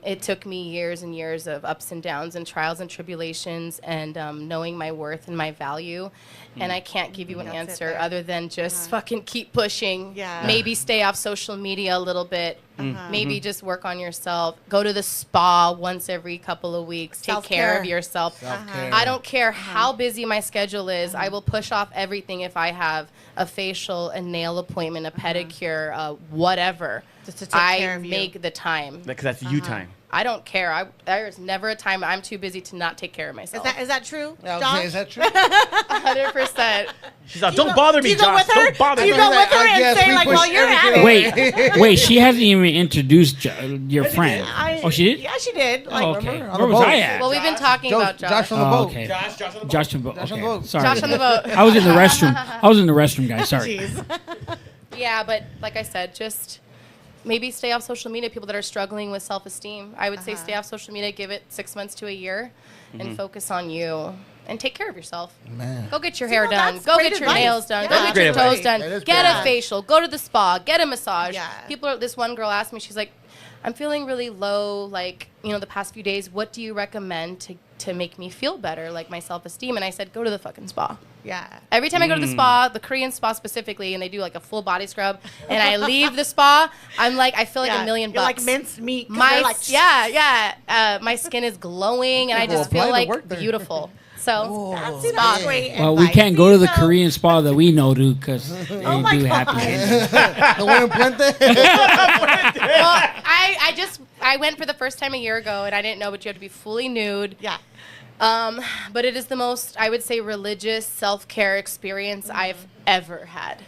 It took me years and years of ups and downs and trials and tribulations and knowing my worth and my value. And I can't give you an That's it answer there. other than just fucking keep pushing. Yeah. Maybe stay off social media a little bit. Maybe just work on yourself. Go to the spa once every couple of weeks. Take care Self-care. of yourself. Self-care. I don't care how busy my schedule is. I will push off everything if I have a facial, a nail appointment, a pedicure, whatever. Just to take care of you. make the time. Because that's you time. I don't care. There's never a time I'm too busy to not take care of myself. Is that true, Yeah, I was Josh? saying, is that true? 100%. She's like, don't bother Do me, you go Josh. with her? Don't bother Do you me. go with her I and guess say we like, push well, you're at everything. it? Wait, she hasn't even introduced your friend. Oh, she did? Yeah, she did. Like, Oh, okay. remember, on Where the was boat. I at? Well, we've been talking about Josh. Josh on the Oh, boat. okay. Josh on the boat. Josh on the boat. Josh on Okay. the boat. Sorry. Josh on the boat. I was in the restroom. Guys. Sorry. Jeez. Yeah, but like I said, just maybe stay off social media. People that are struggling with self-esteem, I would say stay off social media, give it 6 months to a year, and focus on you and take care of yourself. Man. Go get your See, hair well, done. that's Go great get your advice. nails done. Yeah. Go That's get great your advice. toes done. That is Get great a advice. facial. Go to the spa. Get a massage. Yeah. This one girl asked me, she's like, I'm feeling really low, like, the past few days. What do you recommend to make me feel better, like my self-esteem? And I said, go to the fucking spa. Yeah. Every time I go to the spa, the Korean spa specifically, and they do like a full body scrub, and I leave the spa, I'm like, I feel like $1 million You're bucks. like minced meat. 'cause My they're like, my skin is glowing, and I People just apply feel to like work there. beautiful. So That's spa. great Well, we advice. can't go to the So- Korean spa that we know to because they Oh my do God. happy endings. The one in Puente? Well, I went for the first time a year ago, and I didn't know, but you have to be fully nude. Yeah. But it is the most, I would say, religious self-care experience I've ever had.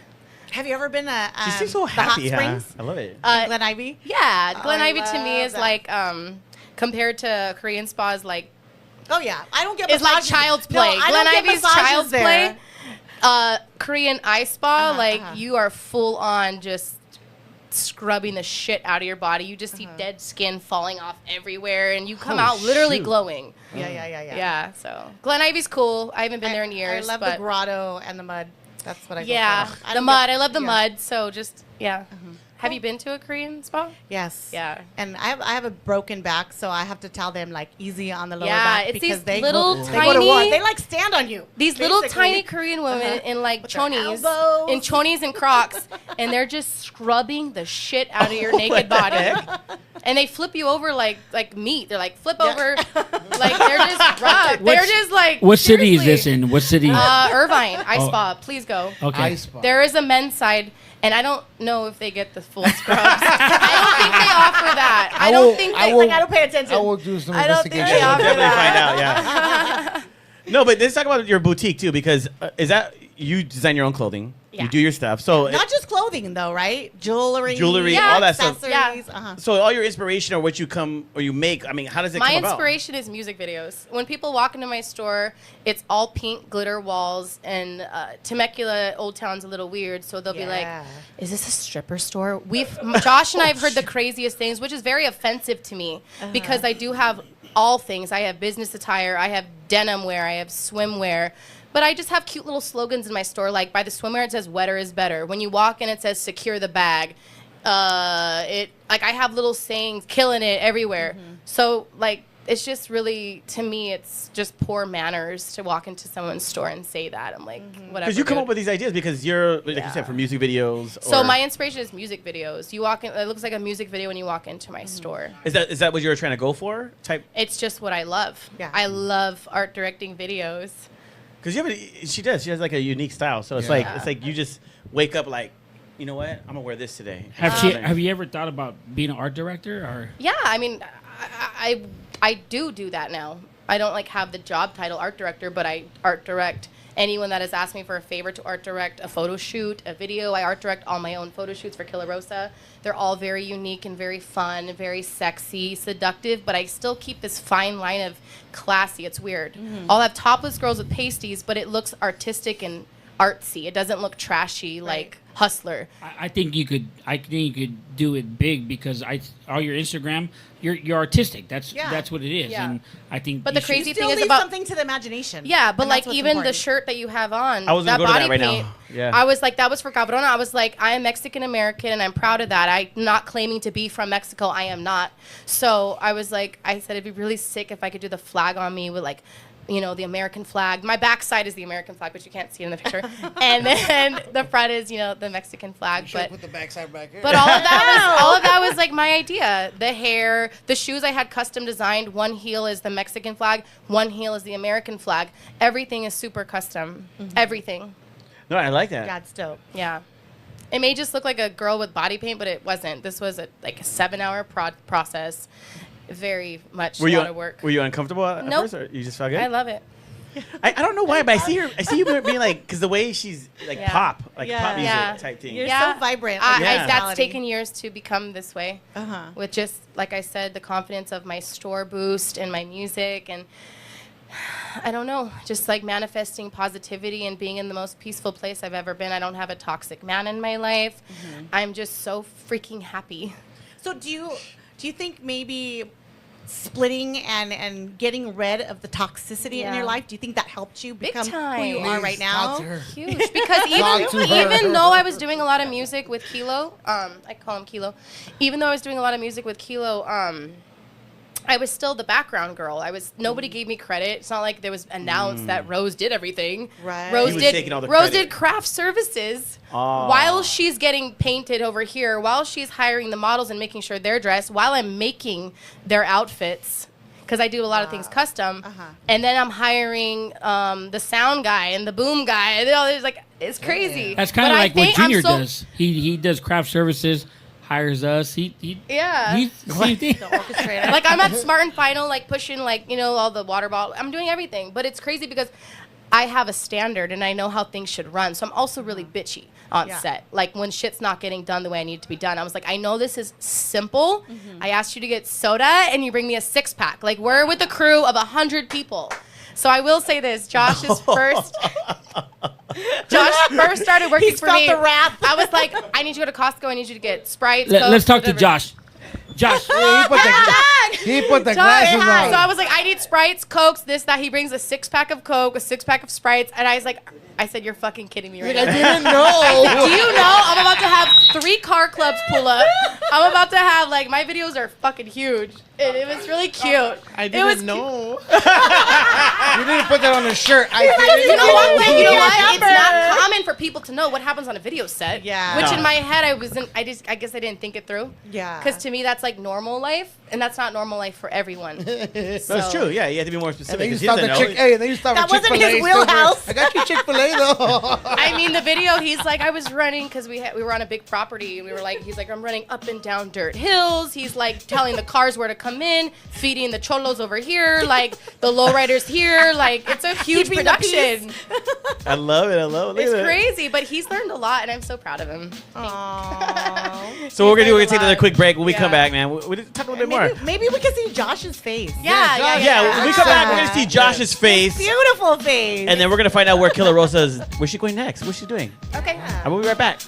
Have you ever been to She seems so the happy, hot huh? springs? I love it. Glen Ivy? Yeah, Glen I Ivy to me love is that. like compared to Korean spas, like Oh yeah, I don't get. it's like massages. child's No, play. I Glen don't get Ivy's massages child's there. play. Korean ice spa, like uh-huh. you are full on just scrubbing the shit out of your body. You just see dead skin falling off everywhere, and you come out literally glowing. Yeah. Yeah. So Glen Ivy's cool. I haven't been there in years. I love but the grotto and the mud. That's what I. yeah, go for. I the don't mud. get- I love the yeah. mud. So just yeah. Have you been to a Korean spa? Yes. Yeah. And I have a broken back, so I have to tell them like easy on the lower Yeah, back it's because these they little go, they go to war. tiny- They like stand on you. These little basically. tiny Korean women in like With their chonies, elbows. in chonies and Crocs, and they're just scrubbing the shit out of your naked body. And they flip you over like meat. They're like flip over, like they're just rough. They're just like. What city is this seriously. in? What city? Irvine Ice Oh. Spa. Please go. Okay. Ice Spa. There is a men's side, and I don't know if they get the full scrubs. I don't think they offer that. I don't think they. Like I don't pay attention. I will do some I don't think investigation. they offer Definitely find that. out. Yeah. No, but let's talk about your boutique too, because is that you design your own clothing? Yeah. You do your stuff. So Not just clothing though, right? Jewelry, Yeah. all that stuff. accessories. Yeah. So all your inspiration or what you come or you make, I mean, how does it My come about? inspiration is music videos. When people walk into my store, it's all pink glitter walls, and Temecula Old Town's a little weird, so they'll be like, Yeah. "Is this a stripper store?" Josh and I have heard the craziest things, which is very offensive to me because I do have all things. I have business attire, I have denim wear, I have swimwear. But I just have cute little slogans in my store. Like by the swimwear, it says "Wetter is better." When you walk in, it says "Secure the bag." I have little sayings, killing it everywhere. So like, it's just really, to me, it's just poor manners to walk into someone's store and say that. I'm like, whatever. Because you come dude. up with these ideas because you're, like you said, for music videos. So or- my inspiration is music videos. You walk in, it looks like a music video when you walk into my store. is that what you were trying to go for? Type It's just what I love. Yeah. I love art directing videos. because she has like a unique style. So it's Yeah. like you just wake up like, you know what, I'm gonna wear this today. Have you ever thought about being an art director or? Yeah, I mean, I do that now. I don't like have the job title art director, but I art direct anyone that has asked me for a favor to art direct a photo shoot, a video. I art direct all my own photo shoots for Killa Rosa. They're all very unique and very fun, very sexy, seductive, but I still keep this fine line of classy. It's weird. I'll have topless girls with pasties, but it looks artistic and artsy. It doesn't look trashy like Hustler. I think you could. I think you could do it big because all your Instagram, you're artistic. That's what it is, Yeah. and I think. But you the crazy You still thing is leave about something to the imagination. Yeah, but And like that's what's even the important. shirt that you have on, I was gonna that go to that body right now. paint, Yeah. I was like, that was for Cabrona. I was like, I am Mexican American and I'm proud of that. I'm not claiming to be from Mexico. I am not. So I was like, I said it'd be really sick if I could do the flag on me with like, you know, the American flag. My backside is the American flag, but you can't see it in the picture. And then the front is, you know, the Mexican flag. But Put the backside back here. but all of that was like my idea. The hair, the shoes I had custom designed. One heel is the Mexican flag, one heel is the American flag. Everything is super custom. Everything. No, I like that. That's dope. Yeah. It may just look like a girl with body paint, but it wasn't. This was a 7-hour process. Very much Were a you lot of work. Were you uncomfortable at Nope. first, or you just felt good? I love it. I don't know why, but I see you being like, because the way she's like Yeah. pop music Yeah. type thing. You're Yeah. so vibrant. I, like Yeah. that's personality. taken years to become this way. Uh-huh. With just, like I said, the confidence of my store boost and my music, and I don't know, just like manifesting positivity and being in the most peaceful place I've ever been. I don't have a toxic man in my life. I'm just so freaking happy. So do you think maybe splitting and getting rid of the toxicity in Yeah. your life, do you think that helped you Big become who you time. are right Talk now? to her. Huge. Because Talk to her. even though I was doing a lot of music with Kilo, I call him Kilo. Even though I was doing a lot of music with Kilo, I was still the background girl. Nobody gave me credit. It's not like there was announced that Rose did everything. Right. Rose He was did taking all the Rose credit. did craft services Oh. while she's getting painted over here, while she's hiring the models and making sure they're dressed, while I'm making their outfits. Because I do a lot of things custom, and then I'm hiring the sound guy and the boom guy. You know, it's crazy. That's kind But of I like what think I'm Junior so- does. He does craft services, hires us. Yeah. He's same thing. Orchestrator. Like I'm at Smart and Final, like pushing, like, you know, all the water bottle. I'm doing everything, but it's crazy because I have a standard and I know how things should run. So I'm also really bitchy on Yeah. set. Like when shit's not getting done the way I need it to be done, I was like, I know this is simple. I asked you to get soda and you bring me a 6-pack. Like we're with a crew of 100 people. So I will say this: Josh first started working He's for felt me. the wrath. I was like, I need you to go to Costco. I need you to get Sprites. Let's Cokes, talk to whatever. Josh. Josh. He put the So glasses on. I was like, I need Sprites, Cokes, this, that. He brings a 6-pack of Coke, a 6-pack of Sprites, and I was like, I said, you're fucking kidding me right I now. didn't know. Do you know I'm about to have 3 car clubs pull up? I'm about to have, like, my videos are fucking huge. It was really cute. I didn't know. You didn't put that on the shirt. I didn't You know what? know. You know what? It's not common for people to know what happens on a video set. Yeah. Which No. in my head, I guess I didn't think it through. Yeah. Because to me, that's like normal life, and that's not normal life for everyone. That's So- true. Yeah, you have to be more And specific. then you 'cause he stop doesn't the know. Chick. Hey, then you stop That the wasn't Chick-fil-A. his wheelhouse. I got you Chick-fil-A though. I mean, the video, he's like, I was running because we were on a big property, and we were like, he's like, I'm running up and down dirt hills. He's like telling the cars where to come in, feeding the cholos over here, like the lowriders here. Like, it's a huge Keeping the production. I love it. Look It's at that. crazy, but he's learned a lot, and I'm so proud of him. Aww. So what we're gonna do, we're gonna learned a take another lot. quick break. When we come Yeah. back, man, we talk a little bit more. Maybe we can see Josh's face. Yeah, when we come back, we're gonna see Josh's face, Beautiful face. and then we're gonna find out where Killa Rosa is. Where's she going next? What's she doing? Okay. I will be right back.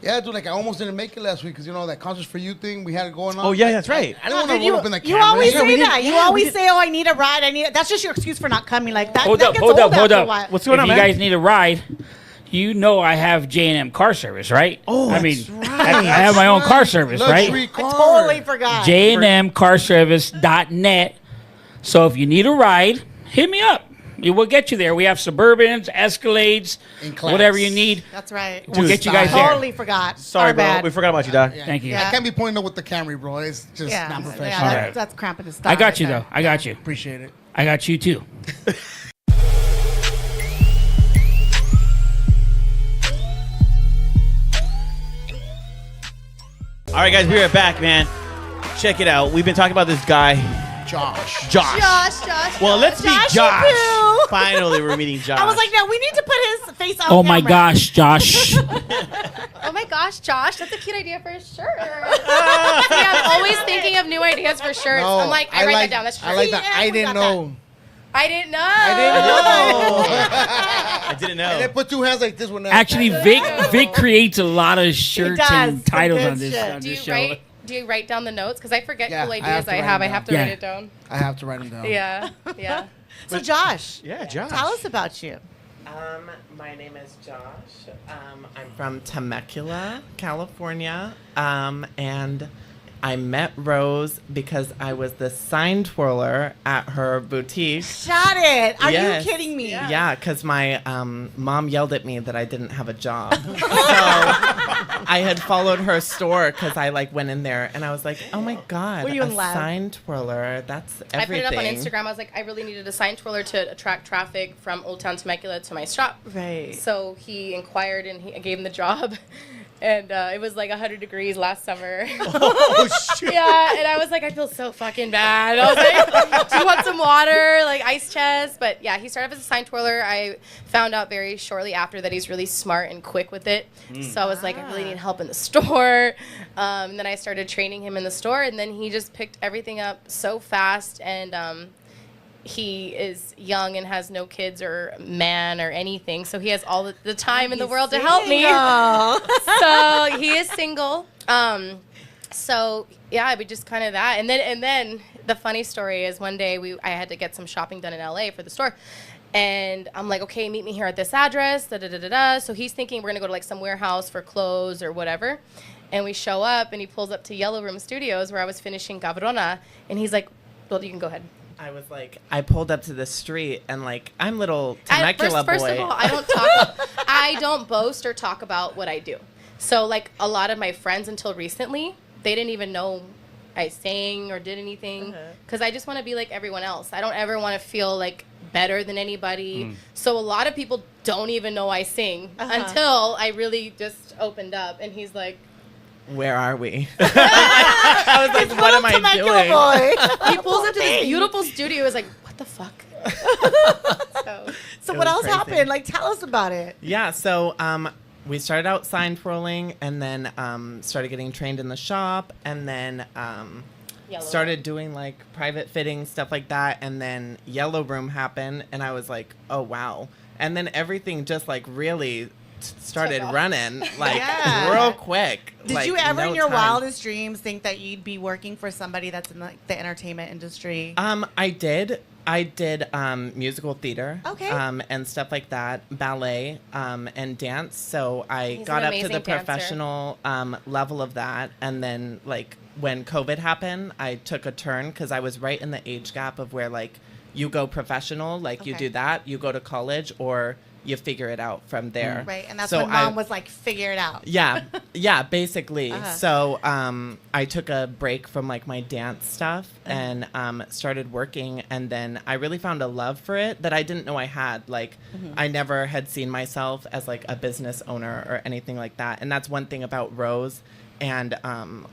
Yeah, dude, like I almost didn't make it last week because you know that Concerts for You thing we had going on. Oh yeah, that's right. I don't want to you, roll up in the you camera. always Yeah, say we that. didn't- You always say, "Oh, I need a ride. I need." That's just your excuse for not coming. Like that. Hold that up, gets hold old up, hold after a up. while. What's going on, If you man? guys need a ride, you know I have J&M car service, right? Oh, I mean, that's I have my own car service, Luxury right? I car. totally forgot. JNMcarservice.net. So if you need a ride, hit me up. We will get you there. We have Suburbans, Escalades, In class. whatever you need. That's right. We'll get you style. guys there. Totally forgot. Sorry, Our bro. bad. We forgot about you, dog. Thank you. Yeah. I can't be pointing up with the camera, bro. It's just Yeah, not yeah, professional. Alright. that's cramping his style. I got you, right though. there. I got you. Appreciate it. I got you, too. All right, guys, we are back, man. Check it out. We've been talking about this guy, Josh. Josh. Well, let's meet Josh, Josh. you too. Finally, we're meeting Josh. I was like, no, we need to put his face on Oh, my camera. gosh, Josh. Oh my gosh, Josh, that's a cute idea for a shirt. I'm always thinking of new ideas for shirts. No, I'm like, I write that down. That's true. I like that. Yeah, I we didn't got know. I didn't know. I didn't know. And they put 2 hands like this one. Now. Actually, Vic creates a lot of shirts does, and some titles good on this, shit. on Do this you show. write? Do you write down the notes? Because I forget Yeah, cool I ideas have to I write have. them I have to down. write Yeah. it down. I have to write them down. Yeah. So Josh, Yeah, Josh. tell us about you. My name is Josh. I'm from Temecula, California, and I met Rose because I was the sign twirler at her boutique. Shut it. Are Yes. you kidding me? Yeah, because my mom yelled at me that I didn't have a job. So I had followed her store because I went in there and I was like, oh my God, Were you a in love? sign twirler. That's I put everything. it up on Instagram. I was like, I really needed a sign twirler to attract traffic from Old Town Temecula to my shop. Right. So he inquired and I gave him the job. And it was like 100 degrees last summer. Oh, shit. Yeah, and I was like, I feel so fucking bad. I was like, do you want some water? Like ice chest? But yeah, he started off as a sign twirler. I found out very shortly after that he's really smart and quick with it. So I was like, I really need help in the store. And then I started training him in the store, and then he just picked everything up so fast. And he is young and has no kids or man or anything, so he has all the time in the world to help me. So he is single. So yeah, we just kind of that, and then the funny story is one day I had to get some shopping done in LA for the store, and I'm like, okay, meet me here at this address. Da da da da da. So he's thinking we're gonna go to some warehouse for clothes or whatever, and we show up, and he pulls up to Yellow Room Studios where I was finishing Cabrona, and he's like, well, you can go ahead. I was like, I pulled up to the street and I'm little Temecula boy. First of all, I don't boast or talk about what I do. So a lot of my friends until recently, they didn't even know I sang or did anything because I just want to be like everyone else. I don't ever want to feel better than anybody. So a lot of people don't even know I sing until I really just opened up, and he's like, where are we? I was like, what am I doing? Boy. he pulls into this beautiful studio. Is like, what the fuck? So It what was else crazy. happened? Tell us about it. Yeah, so we started out sign twirling and then started getting trained in the shop and then started doing private fitting, stuff like that. And then Yellow Room happened and I was like, oh, wow. And then everything just really started Took off. running like Yeah. real quick. Did like, you ever no in your time. wildest dreams think that you'd be working for somebody that's in the entertainment industry? I did. I did musical theater, Okay. and stuff like that, ballet, and dance. So I He's got an up to the amazing dancer. professional level of that, and then like when COVID happened, I took a turn because I was right in the age gap of where like you go professional, like you Okay. do that, you go to college, or you figure it out from there. Right, and that's So when Mom was like, figure it out. Yeah, basically. Uh-huh. So I took a break from like my dance stuff and started working, and then I really found a love for it that I didn't know I had. Like I never had seen myself as like a business owner or anything like that. And that's one thing about Rose and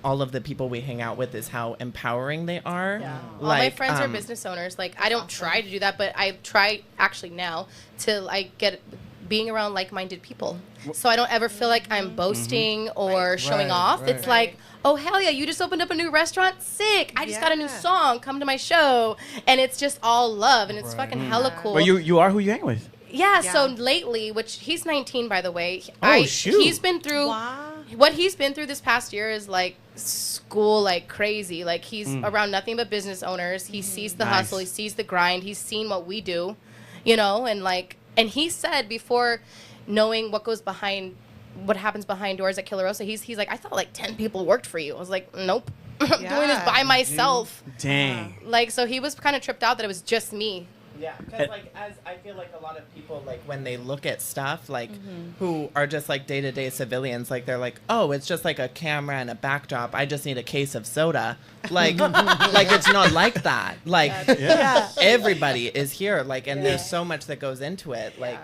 all of the people we hang out with is how empowering they are. Yeah. Like, All my friends are business owners. Like, I don't try to do that, but I try actually now to like get being around like-minded people. So I don't ever feel like I'm boasting or showing Right, off. right. It's like, oh, hell yeah, you just opened up a new restaurant? Sick. I just got a new song. Come to my show. And it's just all love, and it's fucking hella cool. Well, you are who you hang with. Yeah, so Yeah. lately, which he's 19, by the way. Shoot. He's been through, what he's been through this past year is like school like crazy. Like he's around nothing but business owners. He sees the Nice. hustle, he sees the grind, he's seen what we do, you know, and like, and he said before knowing what goes behind, what happens behind doors at Killa Rosa, he's like, I thought like 10 people worked for you. I was like, nope. I'm doing this Yeah. by myself. Dang. Like, so he was kind of tripped out that it was just me. Yeah, because like as I feel like a lot of people like when they look at stuff like who are just like day-to-day civilians, like they're like, oh, it's just like a camera and a backdrop. I just need a case of soda. Like, like it's not like that. Like everybody is here. Like, and there's so much that goes into it. Like,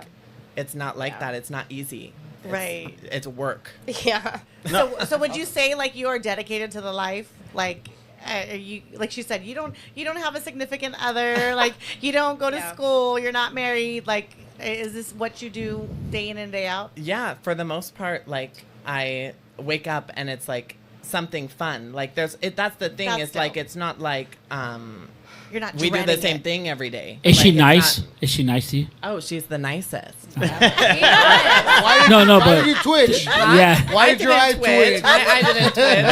it's not like that. It's not easy. It's- Right. It's work. Yeah. So would you say like you are dedicated to the life? Like, you like she said, you don't have a significant other. Like you don't go to Yeah. school. You're not married. Like, is this what you do day in and day out? Yeah, for the most part, like I wake up and it's like something fun. Like there's it. That's the thing. That's It's like dope. it's not like You're not. we do the dreading same it. thing every day. Is she Like, it's nice? not- Is she nice to you? Oh, she's the nicest. Why did, No, no, why but- did you twitch? Yeah. Why did your eye twitch? I didn't twitch.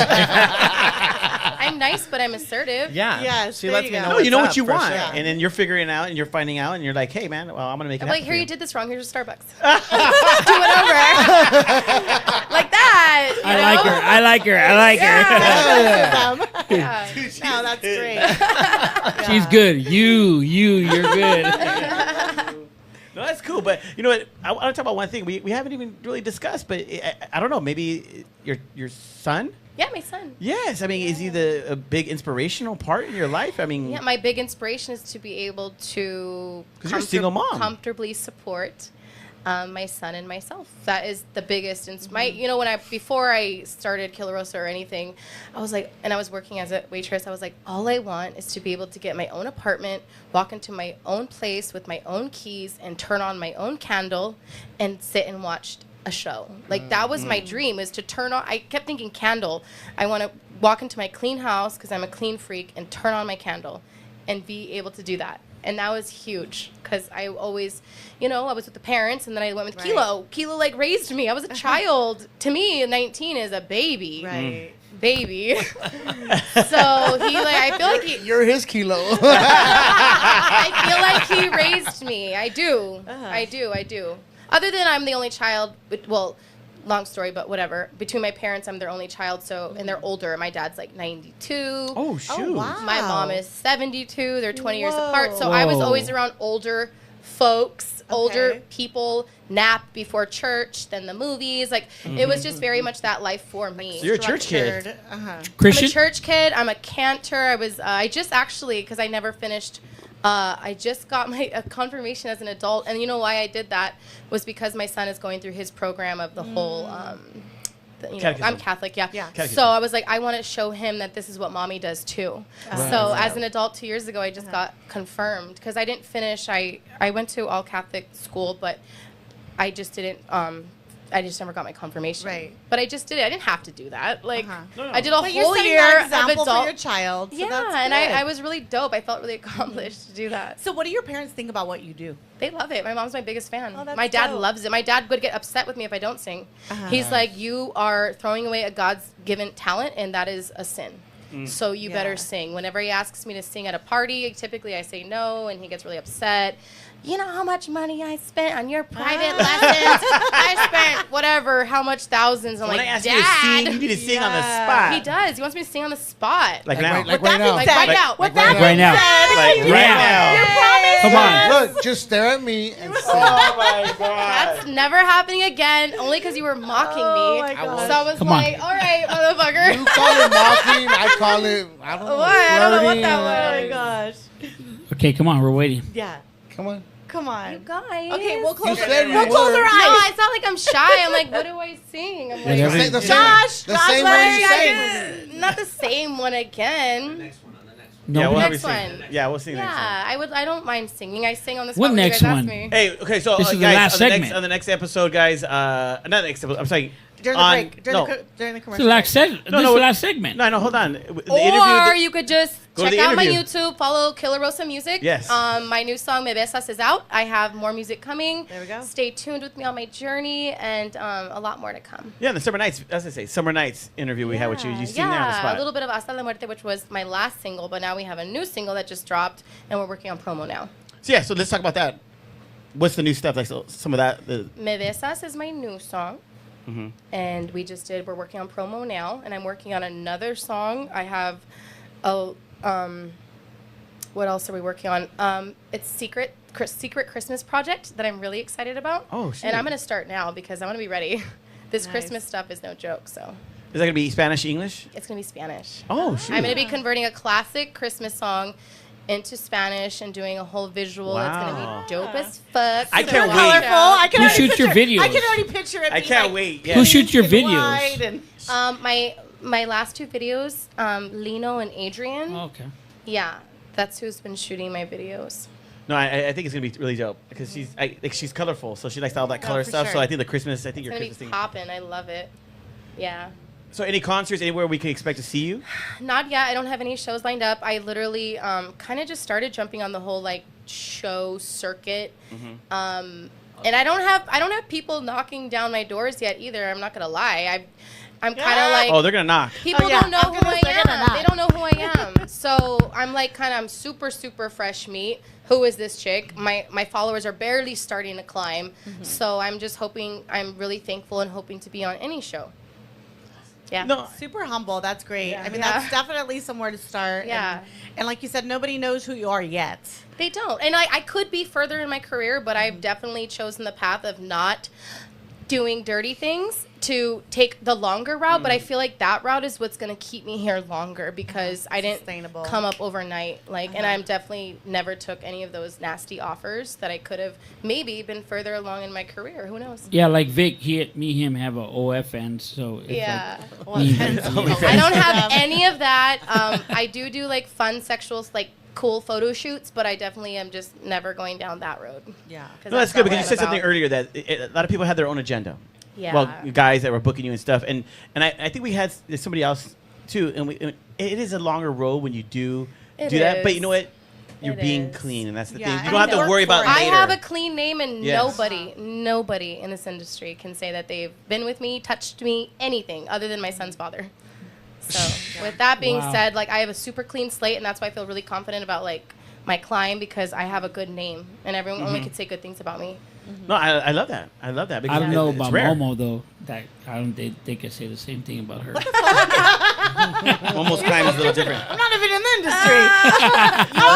I'm nice, but I'm assertive. Yeah. Yes, She there lets you me go. know. No, you what's know up, what you for want, sure. and then you're figuring out, and you're finding out, and you're like, "Hey, man, well, I'm gonna make it." I'm like, happen here, for you did this wrong. Here's a Starbucks. Do it over. Like that. You I know? like her. I like her. I like her. Yeah. No, that's great. She's good. You're good. No, that's cool, but you know what? I want to talk about one thing we haven't even really discussed, but I don't know. Maybe your son. Yeah, my son. Yes, I mean, is he a big inspirational part in your life? I mean, Yeah, my big inspiration is to be able to 'Cause you're a single mom. comfortably support my son and myself. That is the biggest. You know, before I started Killa Rosa or anything, I was like, and I was working as a waitress. I was like, all I want is to be able to get my own apartment, walk into my own place with my own keys, and turn on my own candle, and sit and watch a show. Like that was my dream, is to turn on. I kept thinking candle. I want to walk into my clean house because I'm a clean freak and turn on my candle, and be able to do that. And that was huge because I always, you know, I was with the parents, and then I went with Right. Kilo. Kilo like raised me. I was a child. To me, 19 is a baby. Right. Baby. So he like, I feel like he. You're his kilo. I feel like he raised me. I do. Uh-huh. I do. Other than I'm the only child, well, long story, but whatever. Between my parents, I'm their only child, so, and they're older. My dad's like 92. oh shoot! wow. My mom is 72. They're 20 years apart. So I was Whoa. always around older folks, older Okay. people, nap before church, then the movies. Like, it was just very much that life for me. So you're a church kid. Structured. Uh-huh. I'm a Christian? church kid. I'm a cantor. I just actually, because I never finished, I just got my confirmation as an adult. And you know why I did that was because my son is going through his program of the whole, Catechism. I'm Catholic, yeah. Yeah. Catechism. So I was like, I want to show him that this is what mommy does too. So as an adult 2 years ago, I just got confirmed because I didn't finish. I went to all Catholic school, but I just didn't I just never got my confirmation. Right. But I just did it. I didn't have to do that. Like, No. I did a But you're whole setting year that of example adult. for your child. So yeah, that's and good. I was really dope. I felt really accomplished to do that. So what do your parents think about what you do? They love it. My mom's my biggest fan. Oh, that's my dad dope. loves it. My dad would get upset with me if I don't sing. He's like, you are throwing away a God's given talent, and that is a sin. So you better sing. Whenever he asks me to sing at a party, typically I say no, and he gets really upset. You know how much money I spent on your private lessons? I spent whatever, how much thousands. I'm When like, I ask Dad. you to sing, you need to sing on the spot. He does. He wants me to sing on the spot. Like now. Like right now. Like right now. Like Right now. Like right now. Come on. Look, just stare at me and sing. Oh my God. That's never happening again, only because you were mocking me. my God. So I was Come on. like, all right, motherfucker. You call it mocking, I call it, I don't know. What? I don't know what flirting. that Oh was. my gosh. Okay, come on. We're waiting. Yeah. Come on. Come on. You guys. Okay, we'll close. You said you we'll close were. our No, eyes. it's not like I'm shy. I'm like, what do I sing? I'm like, Whatever. The same, Josh, the Josh, same what one are you you sang. not the same one again. No. Yeah, we'll have you Next sing. one. Yeah, we'll sing next one. Yeah, I don't mind singing. I sing on the spot What when you next guys ask one? me. Hey, okay, so This is the guys, last on the segment. on the next episode, guys, not the next episode, I'm sorry. During the on- break. During no. the during the This is commercial. the last segment. No, This no, is the last segment. No, hold on. The Or interview. you could just Go to check the out my interview. YouTube, follow Killa Rosa Music. Yes. My new song, Me Besas, is out. I have more music coming. There we go. Stay tuned with me on my journey, and a lot more to come. Yeah, the Summer Nights, as I say, Summer Nights interview we had with you. You sing there on the spot. a little bit of Hasta la Muerte, which was my last single, but now we have a new single that just dropped, and we're working on promo now. So yeah, so let's talk about that. What's the new stuff? Like so, some of that. Me Besas is my new song. Mm-hmm. And we're working on promo now, and I'm working on another song. I have what else are we working on? It's secret Christmas project that I'm really excited about. Oh, shit. And I'm gonna start now because I want to be ready. This Christmas stuff is no joke, so Is that gonna be Spanish, English? it's gonna be Spanish. Oh, shoot. I'm gonna be converting a classic Christmas song into Spanish and doing a whole visual. It's Wow. gonna be dope as fuck. I So can't watch wait. out. Colorful. I can Who already shoots your picture- videos? I can already picture it. I being can't like wait. Yeah. Who shoots your pink and videos? white and- My last two videos, Lino and Adrian. Oh, okay. Yeah, that's who's been shooting my videos. No, I think it's gonna be really dope because she's colorful, so she likes all that color for stuff. sure. So I think the Christmas, I think It's your gonna Christmas be thing. popping. I love it. Yeah. So any concerts anywhere we can expect to see you? Not yet. I don't have any shows lined up. I literally kind of just started jumping on the whole like show circuit. And I don't have people knocking down my doors yet either. I'm not gonna lie. I'm kind of like Oh, they're gonna knock. people Oh, yeah. don't know I'm who gonna I say they're gonna am. knock. They don't know who I am. So I'm like I'm super fresh meat. Who is this chick? My followers are barely starting to climb. So I'm just hoping. I'm really thankful and hoping to be on any show. Yeah. No, Super humble. That's great. I mean, Yeah. that's definitely somewhere to start. Yeah. And like you said, nobody knows who you are yet. They don't. And I could be further in my career, but I've definitely chosen the path of not doing dirty things to take the longer route. But I feel like that route is what's going to keep me here longer because I didn't Sustainable. come up overnight. And I'm definitely never took any of those nasty offers that I could have maybe been further along in my career. Who knows? Yeah, like Vic, me, him have a OF end, so it's Yeah. like, even- I don't have any of that. I do like fun sexual, like cool photo shoots, but I definitely am just never going down that road. Yeah. no, that's good not because you what said I'm something about. earlier that a lot of people have their own agenda. Yeah. Well, guys that were booking you and stuff, and I think we had somebody else too, and it is a longer road when you do It that. But is. you know what? You're It being is. clean, and that's the Yeah, thing. You and don't have to work worry for about it. I later. have a clean name, and Yes. nobody in this industry can say that they've been with me, touched me, anything other than my son's father. So, with that being Wow. said, like I have a super clean slate, and that's why I feel really confident about like my climb because I have a good name, and everyone only could say good things about me. No, I love that. I love that. Because I don't know it's about rare. Momo though. That I don't. They could say the same thing about her. Momo's climb is a little different. I'm not even in the industry.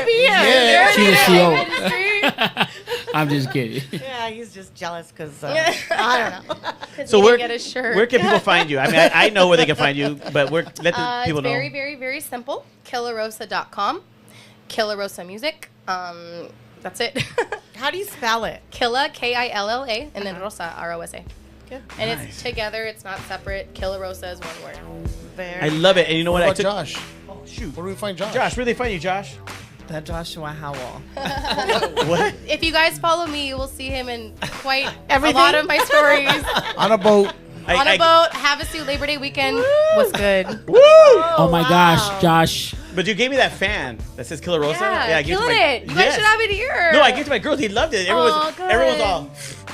Yeah. She the CEO. Industry. I'm just kidding. Yeah, he's just jealous because I don't know. So He where didn't get a shirt. where can people find you? I mean, I know where they can find you, but let the people It's know. very, very, very simple. KillaRosa.com. Killa Rosa Music. That's it. How do you spell it? Killa, Killa, and then Rosa, Rosa. Good. And Nice. it's together. It's not separate. Killa Rosa is one word. Very I love it, and you know what? What I about took Josh? Oh shoot, Where do we find Josh? Josh, where do they find you, Josh? That Joshua Howell. What? If you guys follow me, you will see him in quite Everything? a lot of my stories. On a boat. On a boat, Havasu Labor Day weekend was good. Woo! Oh my wow. gosh, Josh. But you gave me that fan that says Killa Rosa. Yeah, I gave killing it. You guys should have it here. No, I gave it to my girls. He loved it. Everyone Aw, was, good. everyone was all.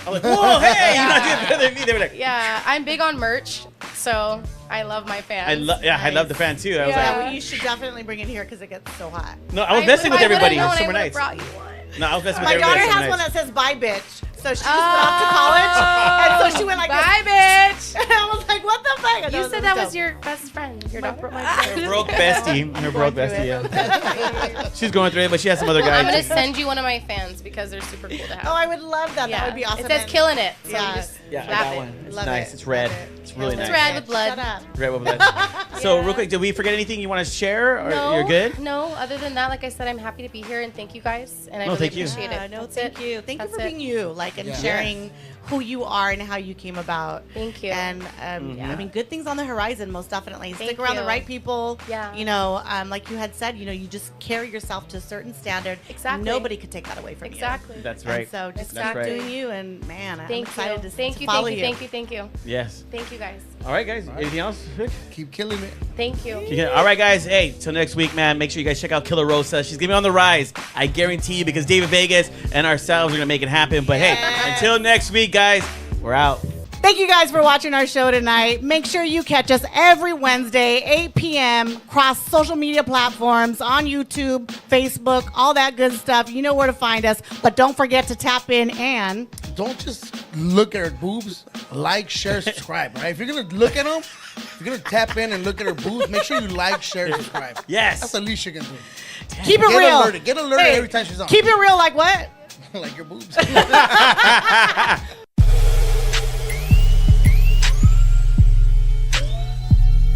I was like, whoa, hey, you're not doing better than me. They were like, Yeah, I'm big on merch, so I love my fans. I love the fan too. I was Yeah. like, Well, you should definitely bring it here because it gets so hot. no, I was messing with everybody. It was summer nights. Brought you one. No, I was messing with My everybody. daughter summer has one nights. that says "Bye, bitch." So she just went off to college, and so she went like, Bye, this. bitch. And I was like, "What the fuck?" You said that was your best friend. Your daughter. Her broke bestie. Her broke bestie, yeah. She's going through it, but she has some other guys. I'm gonna send you one of my fans because they're super cool to have. Oh, I would love that. Yeah. That would be awesome. It says And- killing it. So Yeah. you just Yeah, I zap got it. one. It's Love nice. it. It's red. Love it. It's really It's nice. red with blood. Shut up. Red with blood. So real quick, did we forget anything you want to share? Or No, you're good? No, other than that, like I said, I'm happy to be here and thank you guys. And I No, really thank you. appreciate Yeah, it. no, That's thank it. you. Thank you That's for it. being you, like, and Yeah. sharing who you are and how you came about. Thank you. And I mean, good things on the horizon, most definitely. Thank Stick around the you. right people. Yeah. You know, like you had said, you just carry yourself to a certain standard. Exactly. Nobody could take that away from Exactly. That's you. right. And so just That's keep right. doing you, and man, I'm Thank excited you. to Thank you. follow Thank you. you. Thank you. Thank you. Yes. Thank you guys. All right, guys. Anything else? Keep killing it. Thank you. Yeah. All right, guys. Hey, till next week, man. Make sure you guys check out Killa Rosa. She's gonna be on the rise. I guarantee you, because David Vegas and ourselves are gonna make it happen. But hey, until next week, guys, we're out. Thank you guys for watching our show tonight. Make sure you catch us every Wednesday, 8 p.m. across social media platforms on YouTube, Facebook, all that good stuff. You know where to find us. But don't forget to tap in and Don't just look at her boobs. Like, share, subscribe, right? If you're going to look at them, if you're going to tap in and look at her boobs, make sure you like, share, subscribe. Yes. That's the least you can do. keep it Get real. alerted. Get alerted Hey, every time she's on. Keep it real like what? Like your boobs.